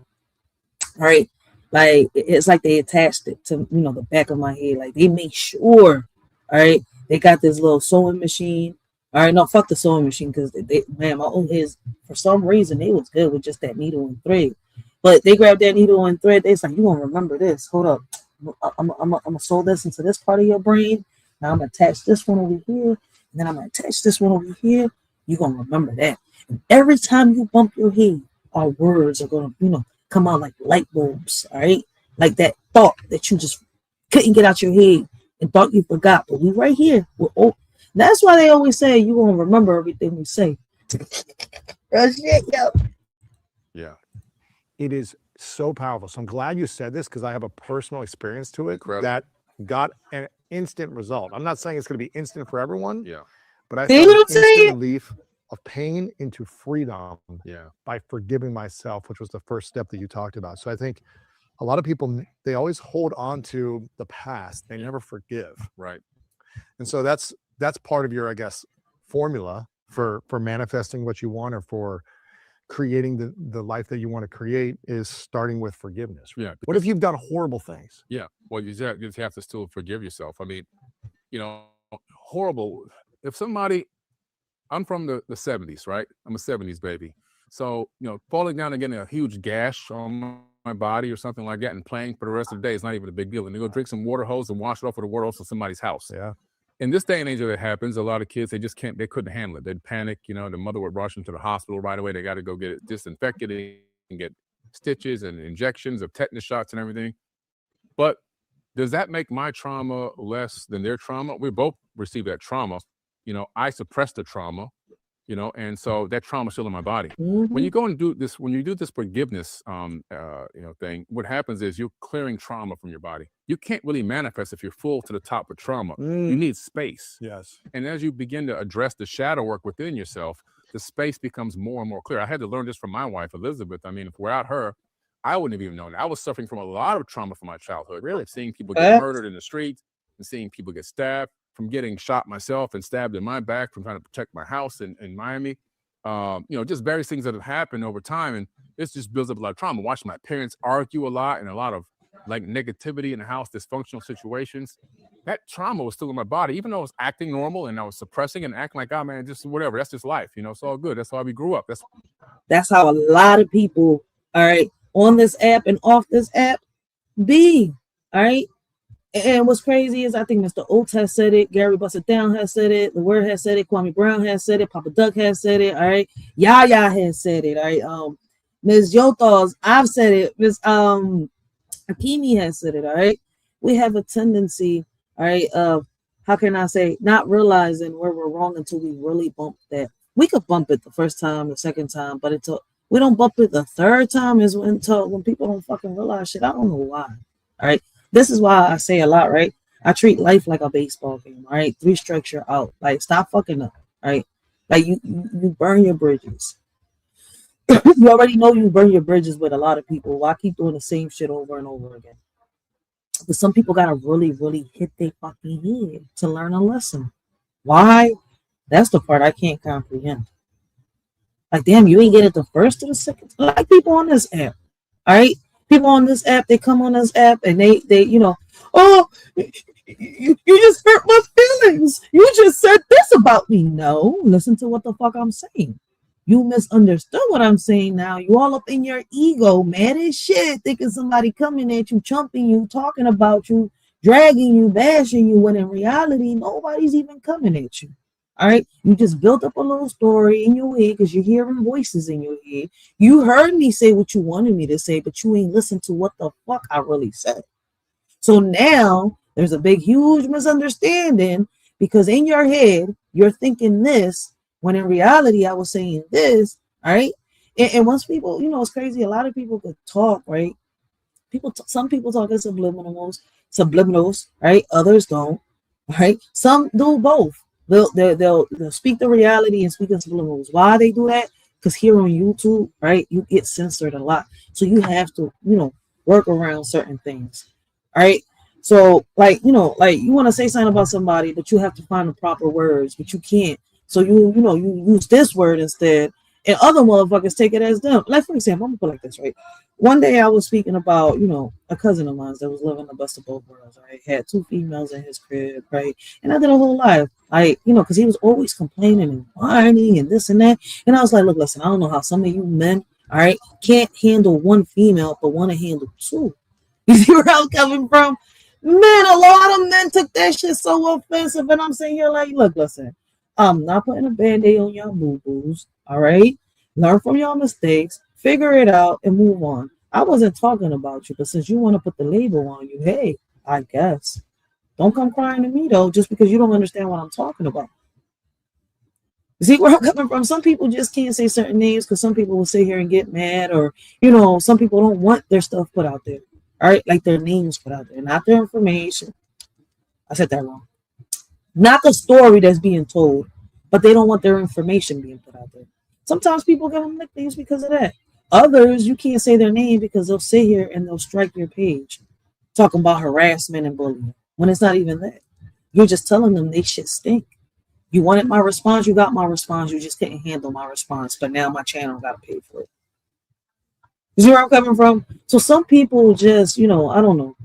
all right? Like, it's like they attached it to, the back of my head. Like, they make sure, all right, they got this little sewing machine. All right, no, fuck the sewing machine, because my old heads, for some reason, they was good with just that needle and thread. But they grabbed that needle and thread. They was like, "You gonna remember this? Hold up, I'm gonna sew this into this part of your brain. Now I'm gonna attach this one over here, and then I'm gonna attach this one over here. You gonna remember that. And every time you bump your head, our words are gonna, come out like light bulbs. All right, like that thought that you just couldn't get out your head and thought you forgot. But we right here. That's why they always say you gonna remember everything we say. Yeah. It is so powerful. So I'm glad you said this, because I have a personal experience to it that got an instant result. I'm not saying it's going to be instant for everyone. Yeah. But I found instant relief of pain into freedom by forgiving myself, which was the first step that you talked about. So I think a lot of people, they always hold on to the past. They never forgive. Right. And so that's part of your, I guess, formula for manifesting what you want, or for creating the life that you want to create, is starting with forgiveness. Yeah. What if you've done horrible things? Yeah. Well, you just have to still forgive yourself. I mean, horrible. If somebody, I'm from the 70s, right? I'm a 70s baby. So, falling down and getting a huge gash on my body or something like that and playing for the rest of the day is not even a big deal. And you go drink some water hose and wash it off with a water hose in somebody's house. Yeah. in this day and age that it happens, a lot of kids, they couldn't handle it. They'd panic, you know, the mother would rush them to the hospital right away. They got to go get it disinfected and get stitches and injections of tetanus shots and everything. But does that make my trauma less than their trauma? We both received that trauma. You know, I suppressed the trauma, you know, and so that trauma is still in my body. When you go and do this, when you do this forgiveness, you know, thing, what happens is you're clearing trauma from your body. You can't really manifest if you're full to the top with trauma. You need space. Yes. And as you begin to address the shadow work within yourself, the space becomes more and more clear. I had to learn this from my wife, Elizabeth. I mean, if without her, I wouldn't have even known. I was suffering from a lot of trauma from my childhood. Really, seeing people get murdered in the streets and seeing people get stabbed, from getting shot myself and stabbed in my back, from trying to protect my house in Miami. You know, just various things that have happened over time. And this just builds up a lot of trauma. Watching my parents argue a lot and a lot of like negativity in the house, dysfunctional situations. That trauma was still in my body, even though I was acting normal and I was suppressing and acting like, oh man, just whatever. That's just life. You know, it's all good. That's how we grew up. That's how a lot of people, all right, on this app and off this app be, all right. And what's crazy is I think Mr. Oates has said it, Gary Busted Down has said it, The Word has said it, Kwame Brown has said it, Papa Duck has said it, all right. Yaya has said it, all right. Ms. Yothos, I've said it, Ms. Akimi has said it, all right. We have a tendency, all right, of, how can I say, not realizing where we're wrong until we really bump that. We could bump it the first time, the second time, but until we don't bump it the third time is when people don't fucking realize shit. I don't know why. All right. This is why I say a lot, right? I treat life like a baseball game, all right? 3 strikes, you're out. Like, stop fucking up, right? Like, you burn your bridges. You already know you burn your bridges with a lot of people. Why keep doing the same shit over and over again? But some people gotta really, really hit their fucking head to learn a lesson. Why? That's the part I can't comprehend. Like, damn, you ain't get it the first or the second. Like people on this app, all right? People on this app, they come on this app and they you know, oh, you just hurt my feelings. You just said this about me. No, listen to what the fuck I'm saying. You misunderstood what I'm saying now. You all up in your ego, mad as shit, thinking somebody coming at you, chumping you, talking about you, dragging you, bashing you, when in reality, nobody's even coming at you. All right, you just built up a little story in your head because you're hearing voices in your head. You heard me say what you wanted me to say, but you ain't listened to what the fuck I really said. So now there's a big, huge misunderstanding because in your head, you're thinking this, when in reality, I was saying this, all right? And once people, you know, it's crazy. A lot of people could talk, right? Some people talk in subliminals, right? Others don't, right? Some do both. They'll speak the reality and speak in subliminals. Why they do that? Because here on YouTube, right, you get censored a lot. So you have to, you know, work around certain things. All right. So like, you know, like you want to say something about somebody, but you have to find the proper words, but you can't. So you use this word instead. And other motherfuckers take it as them. Like, for example, I'm gonna put it like this, right? One day I was speaking about, you know, a cousin of mine that was living the best of both worlds, right? Had 2 females in his crib, right? And I did a whole life, like, you know, because he was always complaining and whining and this and that. And I was like, look, listen, I don't know how some of you men, all right, can't handle 1 female, but want to handle 2. You see where I'm coming from? Man, a lot of men took that shit so offensive. And I'm saying here, like, look, listen, I'm not putting a band-aid on y'all boo-boos, all right? Learn from y'all mistakes, figure it out, and move on. I wasn't talking about you, but since you want to put the label on you, hey, I guess. Don't come crying to me, though, just because you don't understand what I'm talking about. See where I'm coming from? Some people just can't say certain names because some people will sit here and get mad, or, you know, some people don't want their stuff put out there, all right? Like their names put out there, not their information. I said that wrong. Not the story that's being told, but they don't want their information being put out there. Sometimes people give them nicknames because of that. Others, you can't say their name because they'll sit here and they'll strike your page talking about harassment and bullying when it's not even that. You're just telling them they shit stink. You wanted my response, you got my response, you just couldn't handle my response, but now my channel got to pay for it. You see where I'm coming from? So some people just, you know, I don't know.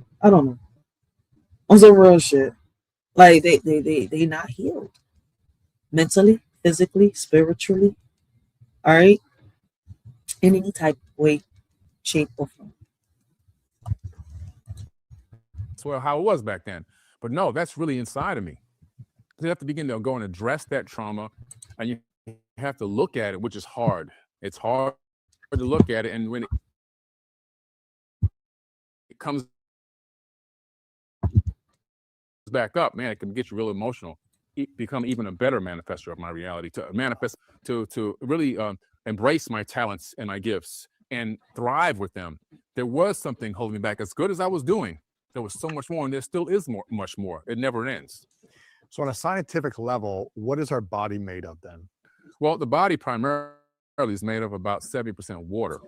On some real shit. Like they not healed mentally, physically, spiritually, all right, in any type of way, shape, or form. That's how it was back then. But no, that's really inside of me. You have to begin to go and address that trauma, and you have to look at it, which is hard. It's hard to look at it, and when it comes back up, man, it can get you real emotional. Become even a better manifester of my reality, to manifest, to really embrace my talents and my gifts and thrive with them. There was something holding me back. As good as I was doing, there was so much more, and there still is much more. It never ends. So on a scientific level, what is our body made of then? Well, the body primarily is made of about 70% water.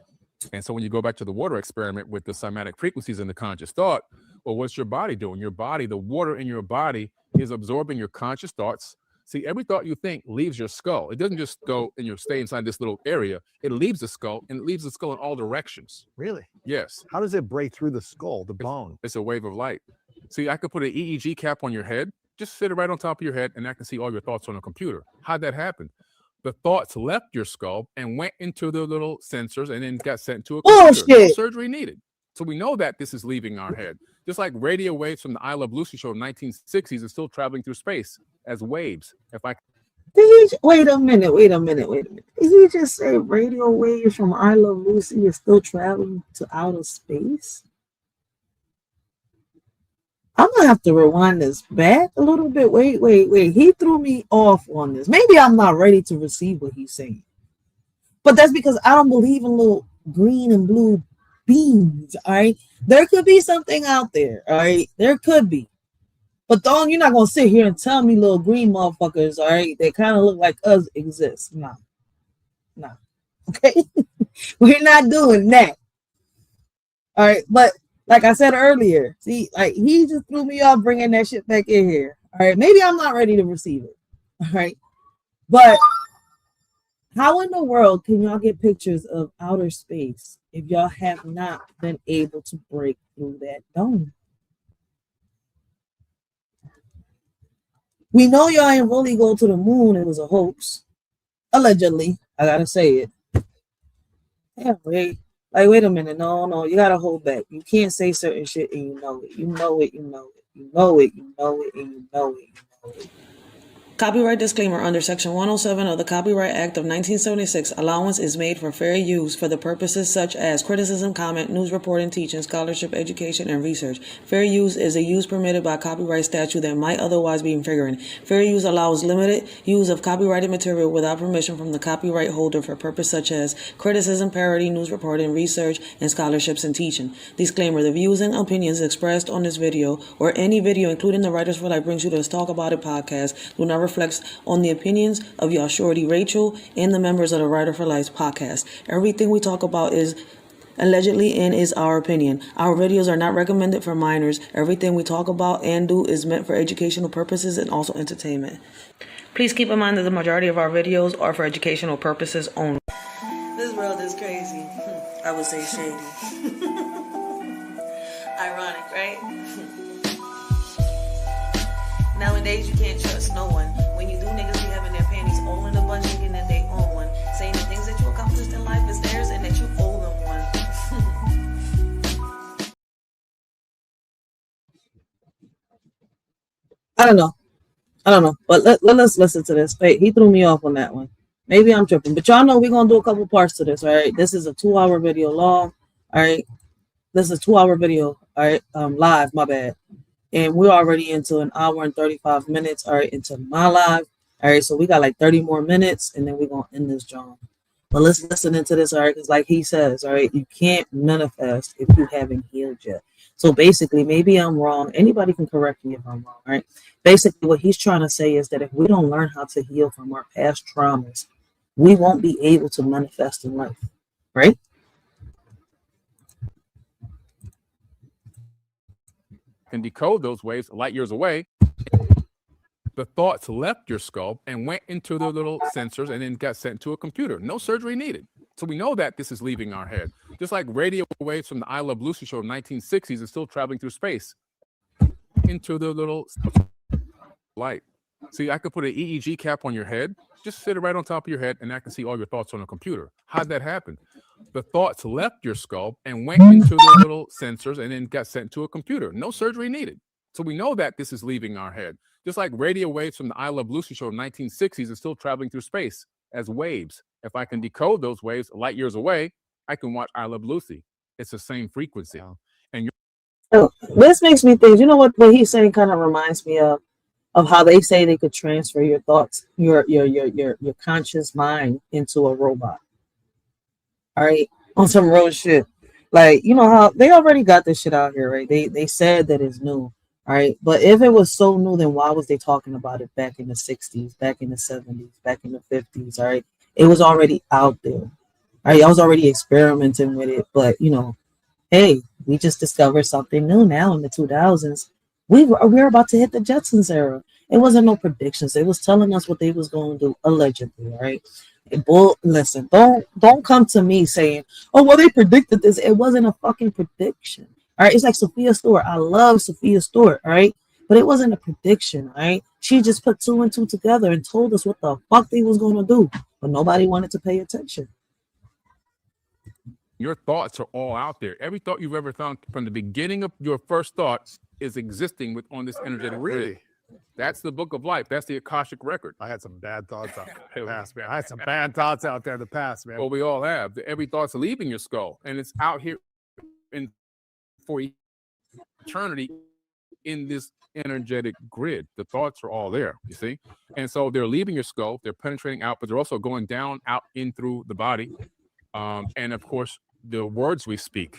And so when you go back to the water experiment with the cymatic frequencies and the conscious thought, well, what's your body doing? Your body, the water in your body is absorbing your conscious thoughts. See, every thought you think leaves your skull. It doesn't just go and you stay inside this little area. It leaves the skull, and it leaves the skull in all directions. Really? Yes. How does it break through the skull, the bone? It's a wave of light. See, I could put an EEG cap on your head, just sit it right on top of your head, and I can see all your thoughts on a computer. How'd that happen? The thoughts left your skull and went into the little sensors and then got sent to a computer. No surgery needed. So we know that this is leaving our head. Just like radio waves from the I Love Lucy show in the 1960s are still traveling through space as waves. Wait a minute. Did he just say radio waves from I Love Lucy is still traveling to outer space? I'm gonna have to rewind this back a little bit. Wait. He threw me off on this. Maybe I'm not ready to receive what he's saying. But that's because I don't believe in little green and blue beans. All right. There could be something out there. All right. There could be. But you're not gonna sit here and tell me little green motherfuckers, all right, they kind of look like us exist. No. Okay. We're not doing that. All right, but like I said earlier, see, like he just threw me off bringing that shit back in here. All right, maybe I'm not ready to receive it. All right, but how in the world can y'all get pictures of outer space if y'all have not been able to break through that dome? We know y'all ain't really go to the moon. It was a hoax, allegedly. I gotta say it. Yeah, wait a minute. No, you gotta hold back. You can't say certain shit and you know it. You know it, and you know it. Copyright disclaimer. Under Section 107 of the Copyright Act of 1976, allowance is made for fair use for the purposes such as criticism, comment, news reporting, teaching, scholarship, education, and research. Fair use is a use permitted by copyright statute that might otherwise be infringing. Fair use allows limited use of copyrighted material without permission from the copyright holder for purpose such as criticism, parody, news reporting, research, and scholarships and teaching. Disclaimer. The views and opinions expressed on this video or any video, including the Writers for Life Brings You to Let's Talk About It podcast, do not reflects on the opinions of y'all Shorty, Racheal, and the members of the Writer for Life podcast. Everything we talk about is allegedly and is our opinion. Our videos are not recommended for minors. Everything we talk about and do is meant for educational purposes and also entertainment. Please keep in mind that the majority of our videos are for educational purposes only. This world is crazy. I would say shady. Ironic, right? Nowadays, you can't trust no one. When you do, niggas be having their panties all in a bunch, thinking that they own one. Saying the things that you accomplished in life is theirs and that you owe them one. I don't know. But let's listen to this. Wait, he threw me off on that one. Maybe I'm tripping. But y'all know we're going to do a couple parts to this, all right? This is a 2-hour video long, all right? This is a 2-hour video, all right? Live, my bad. And we're already into an hour and 35 minutes, all right, into my live. All right, so we got like 30 more minutes, and then we're going to end this, John. But let's listen into this, all right, because like he says, all right, you can't manifest if you haven't healed yet. So basically, maybe I'm wrong. Anybody can correct me if I'm wrong, all right? Basically, what he's trying to say is that if we don't learn how to heal from our past traumas, we won't be able to manifest in life, right? Can decode those waves light years away. The thoughts left your skull and went into the little sensors and then got sent to a computer. No surgery needed. So we know that this is leaving our head. Just like radio waves from the I Love Lucy show in the 1960s are still traveling through space into the little light. See, I could put an EEG cap on your head, just sit it right on top of your head, and I can see all your thoughts on a computer. How'd that happen? The thoughts left your skull and went into the little sensors and then got sent to a computer. No surgery needed. So we know that this is leaving our head. Just like radio waves from the I Love Lucy show in the 1960s are still traveling through space as waves. If I can decode those waves light years away, I can watch I Love Lucy. It's the same frequency. And So this makes me think, you know what he's saying kind of reminds me of how they say they could transfer your thoughts, your conscious mind into a robot. All right, on some real shit. Like, you know how they already got this shit out here, right? They said that it's new, all right? But if it was so new, then why was they talking about it back in the 60s, back in the 70s, back in the 50s, all right? It was already out there, all right? I was already experimenting with it, but, you know, hey, we just discovered something new now in the 2000s. We're about to hit the Jetsons era. It wasn't no predictions. They was telling us what they was going to do, allegedly, right? Listen, don't come to me saying, oh, well, they predicted this. It wasn't a fucking prediction. All right. It's like Sophia Stewart. I love Sophia Stewart. All right. But it wasn't a prediction. All right. She just put 2 and 2 together and told us what the fuck they was going to do. But nobody wanted to pay attention. Your thoughts are all out there. Every thought you've ever thought from the beginning of your first thought is existing on this energetic grid. That's the book of life. That's the Akashic record. I had some bad thoughts out there in the past, man. I had some bad thoughts out there in the past, man. Well, we all have. Every thought's leaving your skull, and it's out here for eternity in this energetic grid. The thoughts are all there, you see? And so they're leaving your skull. They're penetrating out, but they're also going down, out, in through the body. And, of course, the words we speak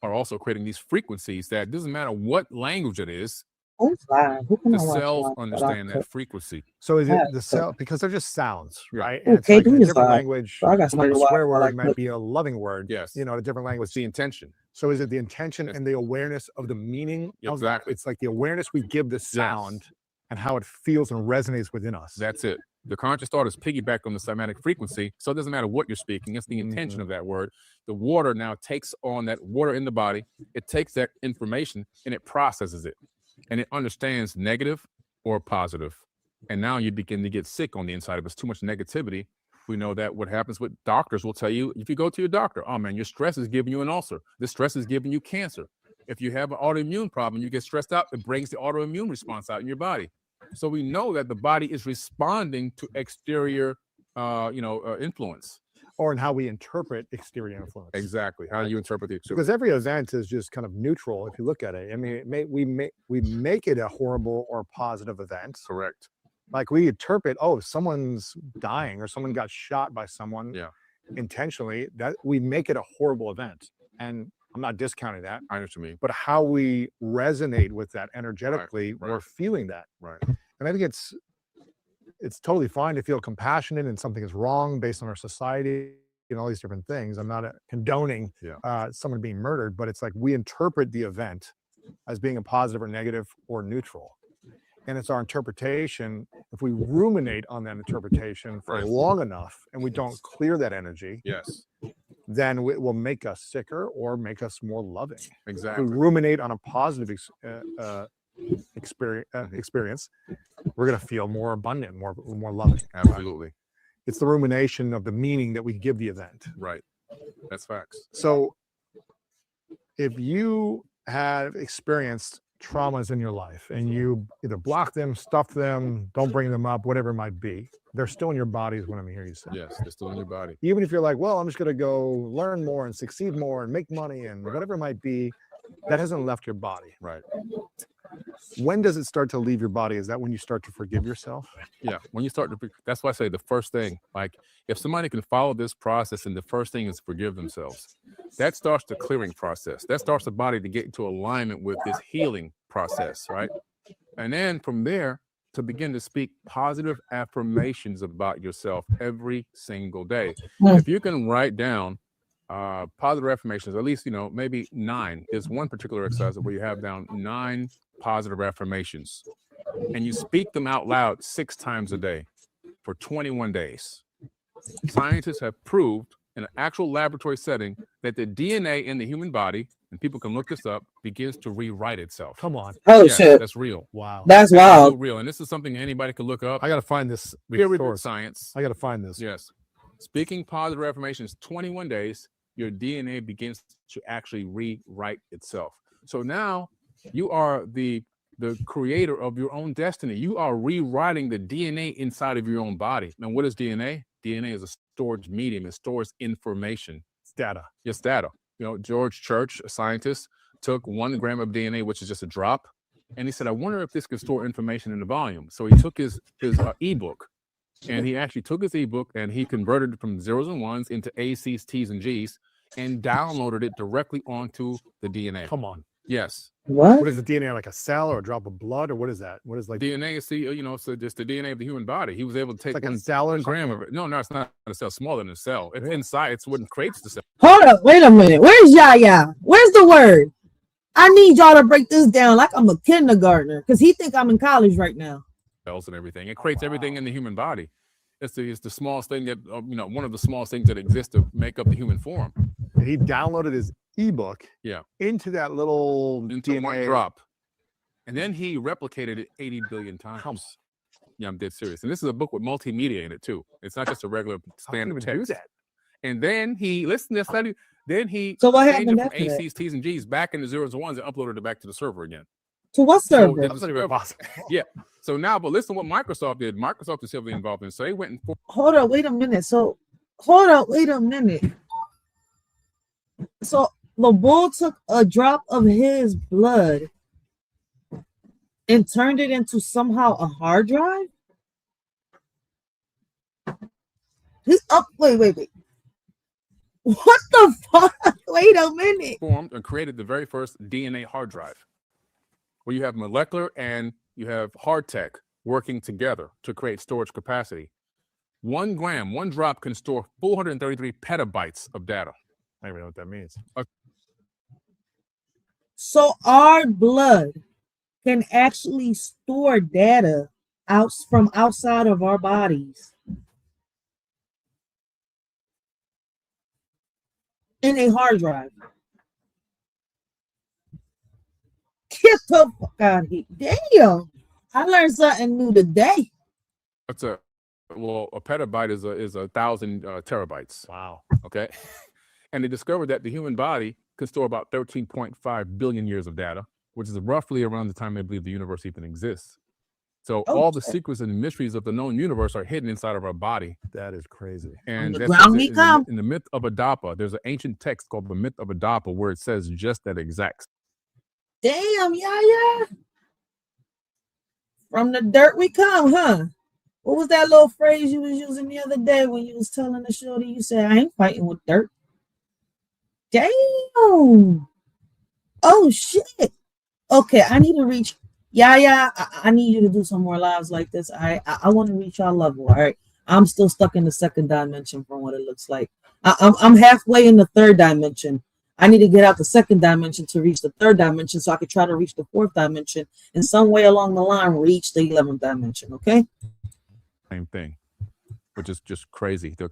are also creating these frequencies that doesn't matter what language it is. The cells understand that frequency. So is it the cell, because they're just sounds, right? And it's like in a different language. So I got a swear word might be a loving word. Yes. You know, a different language. It's the intention. So is it the intention and the awareness of the meaning? Exactly. It's like the awareness we give the sound and how it feels and resonates within us. That's it. The conscious thought is piggyback on the cymatic frequency. So it doesn't matter what you're speaking. It's the intention of that word. The water now takes on that water in the body. It takes that information and it processes it. And it understands negative or positive. And now you begin to get sick on the inside. If it's too much negativity, we know that what happens with doctors will tell you, if you go to your doctor, oh man, your stress is giving you an ulcer. This stress is giving you cancer. If you have an autoimmune problem, you get stressed out, it brings the autoimmune response out in your body. So we know that the body is responding to exterior, influence. Or in how we interpret exterior influence. Exactly. How do you interpret the exterior? Because every event is just kind of neutral if you look at it. I mean, we make it a horrible or positive event. Correct. Like we interpret, oh, someone's dying or someone got shot by someone intentionally, that we make it a horrible event. And I'm not discounting that. I know what you mean. But how we resonate with that energetically, we're feeling that. Right. And I think it's totally fine to feel compassionate and something is wrong based on our society and all these different things. I'm not condoning someone being murdered, but it's like we interpret the event as being a positive or negative or neutral. And it's our interpretation. If we ruminate on that interpretation for long enough and we don't clear that energy, then it will make us sicker or make us more loving. Exactly. If we ruminate on a positive experience, we're going to feel more abundant, more loving. Absolutely. It's the rumination of the meaning that we give the event. Right. That's facts. So if you have experienced traumas in your life and you either block them, stuff them, don't bring them up, whatever it might be, they're still in your body is what I'm hearing you say. Yes, they're still in your body. Even if you're like, well, I'm just going to go learn more and succeed more and make money and whatever it might be, that hasn't left your body. Right. When does it start to leave your body? Is that when you start to forgive yourself? Yeah, when you start to, that's why I say the first thing, like if somebody can follow this process and the first thing is forgive themselves, that starts the clearing process. That starts the body to get into alignment with this healing process, right? And then from there to begin to speak positive affirmations about yourself every single day. If you can write down positive affirmations, at least, maybe 9. There's one particular exercise where you have down 9 positive affirmations and you speak them out loud 6 times a day for 21 days. Scientists have proved in an actual laboratory setting that the DNA in the human body, and people can look this up, begins to rewrite itself. Come on. Oh, shit. That's real. Wow. That's wild. So real. And this is something anybody can look up. I got to find this. Peer-reviewed science. I got to find this. Yes. Speaking positive affirmations 21 days, your DNA begins to actually rewrite itself. So now you are the the creator of your own destiny. You are rewriting the DNA inside of your own body. Now, what is DNA? DNA is a storage medium. It stores information. It's data. It's data. You know, George Church, a scientist, took 1 gram of DNA, which is just a drop, and he said, I wonder if this could store information in the volume. So he took his ebook, and he actually took his ebook and he converted it from zeros and ones into A's, C's, T's, and G's, and downloaded it directly onto the DNA. Come on. Yes. What? What is the DNA, like a cell or a drop of blood, or what is that? What is like DNA is so just the DNA of the human body. He was able to take like a cell or 1 gram of it. No, it's not a cell. Smaller than a cell. It's inside. It's what creates the cell. Hold up, wait a minute. Where's Yaya? Where's the word? I need y'all to break this down like I'm a kindergartner, because he think I'm in college right now. Cells and everything. It creates everything in the human body. It's the smallest thing that one of the smallest things that exists to make up the human form. he downloaded his ebook into that little into DNA one drop, and then he replicated it 80 billion times. Yeah, I'm dead serious. And this is a book with multimedia in it too. It's not just a regular standard text. And then he listened to this study. Then he so what changed happened it from after AC's, T's, and G's back into zeros and ones and uploaded it back to the server again. To what server? So that's not even possible. Yeah. So now, but listen to what Microsoft did. Microsoft is heavily involved in. So they went and hold on, wait a minute. So hold on, wait a minute. So the bull took a drop of his blood and turned it into somehow a hard drive. He's up. Wait. What the fuck? Wait a minute. Formed and created the very first DNA hard drive, where you have molecular and you have hard tech working together to create storage capacity. 1 gram, 1 drop can store 433 petabytes of data. I don't even know what that means. So our blood can actually store data out from outside of our bodies in a hard drive. Get the fuck out of here. Damn. I learned something new today. That's a petabyte is a 1,000 terabytes. Wow. Okay. And they discovered that the human body can store about 13.5 billion years of data, which is roughly around the time they believe the universe even exists. So all the secrets and mysteries of the known universe are hidden inside of our body. That is crazy. And the ground we come. In the myth of Adapa, there's an ancient text called the myth of Adapa where it says just that exact. Damn, yeah. From the dirt we come, huh? What was that little phrase you was using the other day when you was telling the shorty? You said, I ain't fighting with dirt. Damn. Oh, shit. Okay, I need to reach. I need you to do some more lives like this. I want to reach our level. All right. I'm still stuck in the second dimension from what it looks like. I'm halfway in the third dimension. I need to get out the second dimension to reach the third dimension so I could try to reach the fourth dimension and some way along the line reach the 11th dimension. Okay. Same thing, which is just crazy. The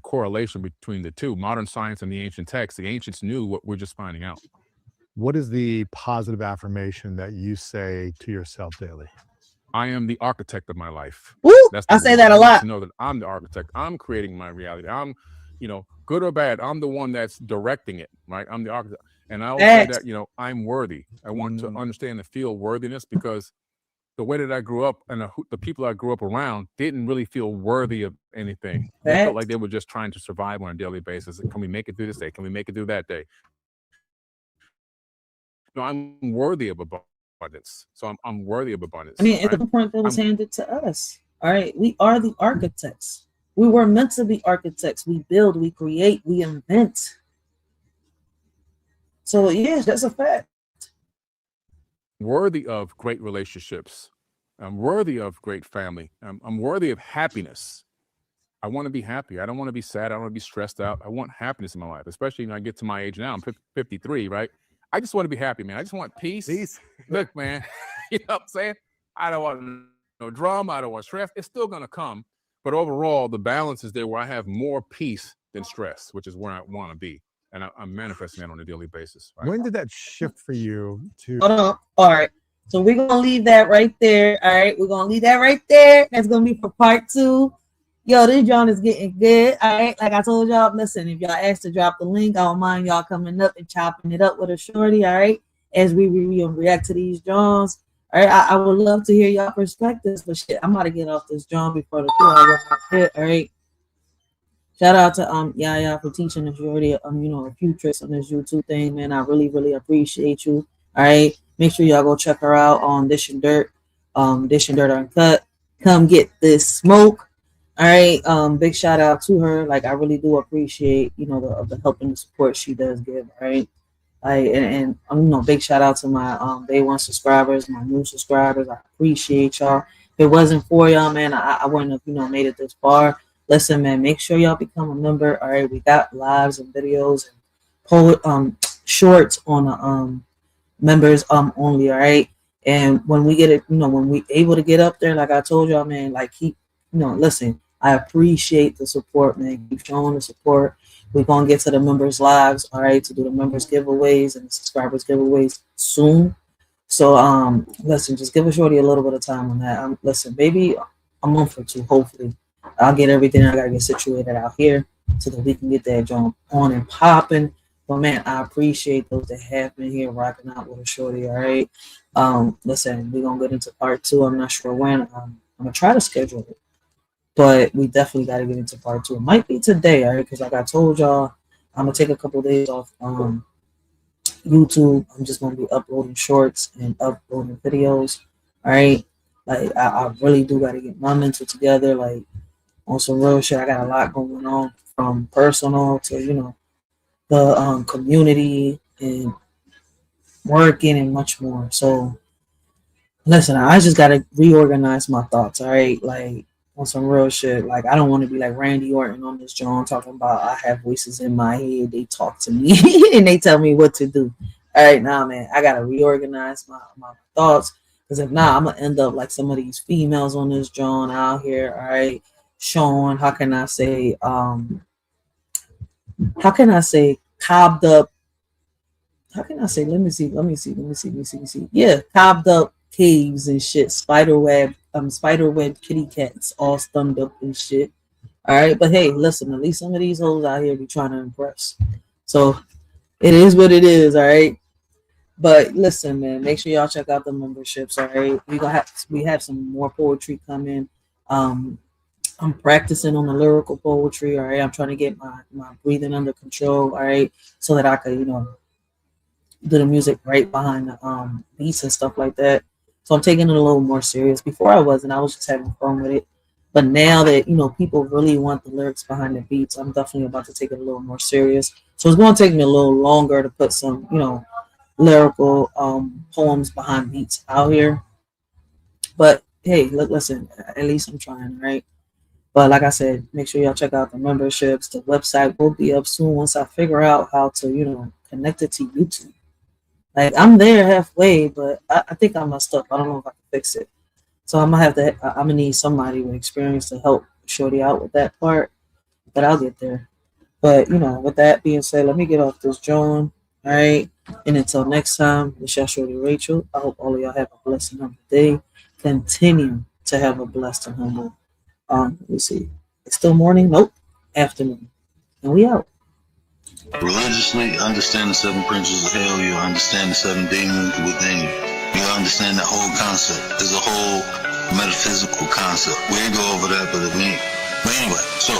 correlation between the two, modern science and the ancient texts. The ancients knew what we're just finding out. What is the positive affirmation that you say to yourself daily? I am the architect of my life. Woo! I say that a lot. To know that I'm the architect. I'm creating my reality. I'm, good or bad, I'm the one that's directing it, right? I'm the architect. And I always say that, I'm worthy. I want to understand and feel worthiness, because the way that I grew up and the people I grew up around didn't really feel worthy of anything. They felt like they were just trying to survive on a daily basis. Can we make it through this day? Can we make it through that day? I'm worthy of abundance. So I'm worthy of abundance. I mean, at the point that was handed to us. All right. We are the architects. We were meant to be architects. We build, we create, we invent. So, yeah, that's a fact. Worthy of great relationships. I'm worthy of great family. I'm worthy of happiness. I want to be happy. I don't want to be sad. I don't want to be stressed out. I want happiness in my life, especially when I get to my age now. I'm 53, right? I just want to be happy, man. I just want peace. Look, man, you know what I'm saying? I don't want no drama. I don't want stress. It's still going to come. But overall, the balance is there where I have more peace than stress, which is where I want to be. And I'm manifesting that on a daily basis. Right? When did that shift for you to? Hold on. All right. So we're going to leave that right there. All right. We're going to leave that right there. That's going to be for part 2. Yo, this John is getting good. All right. Like I told y'all, listen, if y'all asked to drop the link, I don't mind y'all coming up and chopping it up with a shorty. All right. as we react to these Johns. All right, I would love to hear y'all perspectives, but shit, I'm about to get off this John before the 2 hour hit. All right. Shout out to Yaya for teaching us already a few tricks on this YouTube thing, man. I really appreciate you. All right, make sure y'all go check her out on Dish and Dirt, Dish and Dirt Uncut. Come get this smoke. All right, big shout out to her. Like I really do appreciate the help and the support she does give. All right, and big shout out to my day one subscribers, my new subscribers. I appreciate y'all. If it wasn't for y'all, man, I wouldn't have made it this far. Listen, man, make sure y'all become a member. All right, we got lives and videos and shorts on the members only. All right, and when we get it, when we able to get up there, like I told y'all, man, like keep listen. I appreciate the support, man. Keep showing the support. We're gonna get to the members lives, all right, to do the members giveaways and the subscribers giveaways soon. So listen, just give a Shorty a little bit of time on that. Listen, maybe a month or two, hopefully. I'll get everything I gotta get situated out here so that we can get that jump on and popping. But man, I appreciate those that have been here rocking out with a Shorty. All right. Listen, we're gonna get into part 2. I'm not sure when. I'm gonna try to schedule it, but we definitely gotta get into part 2. It might be today, all right? Because like I told y'all, I'm gonna take a couple of days off YouTube. I'm just gonna be uploading shorts and uploading videos. All right. Like I really do gotta get my mental together. Like on some real shit, I got a lot going on from personal to the community and working and much more. So listen, I just gotta reorganize my thoughts. All right, like on some real shit. Like I don't want to be like Randy Orton on this John talking about I have voices in my head. They talk to me and they tell me what to do. All right, man, I gotta reorganize my thoughts because if not, I'm gonna end up like some of these females on this John out here. All right. Showing how can I say cobbed up, how can I say, let me see, yeah, cobbed up caves and shit, spiderweb kitty cats all stunned up and shit. All right, but hey, listen, at least some of these hoes out here be trying to impress, so it is what it is. All right, but listen, man, make sure y'all check out the memberships. All right, we have some more poetry coming. I'm practicing on the lyrical poetry. All right, I'm trying to get my breathing under control. All right, so that I could do the music right behind the beats and stuff like that. So I'm taking it a little more serious. Before I wasn't. I was just having fun with it. But now that people really want the lyrics behind the beats, I'm definitely about to take it a little more serious. So it's going to take me a little longer to put some lyrical poems behind beats out here. But hey, listen, at least I'm trying, right? But like I said, make sure y'all check out the memberships. The website will be up soon once I figure out how to, connect it to YouTube. Like I'm there halfway, but I think I messed up. I don't know if I can fix it. So I'm gonna need somebody with experience to help Shorty out with that part. But I'll get there. But with that being said, let me get off this John. All right. And until next time, it's your Shorty Rachel. I hope all of y'all have a blessed and humble day. Continue to have a blessed and humble. Let me see. It's still morning? Nope. Afternoon. And we out. Religiously, understand the 7 principles of hell. You understand the 7 demons within you. You understand that whole concept. There's a whole metaphysical concept. We ain't go over that, but anyway, so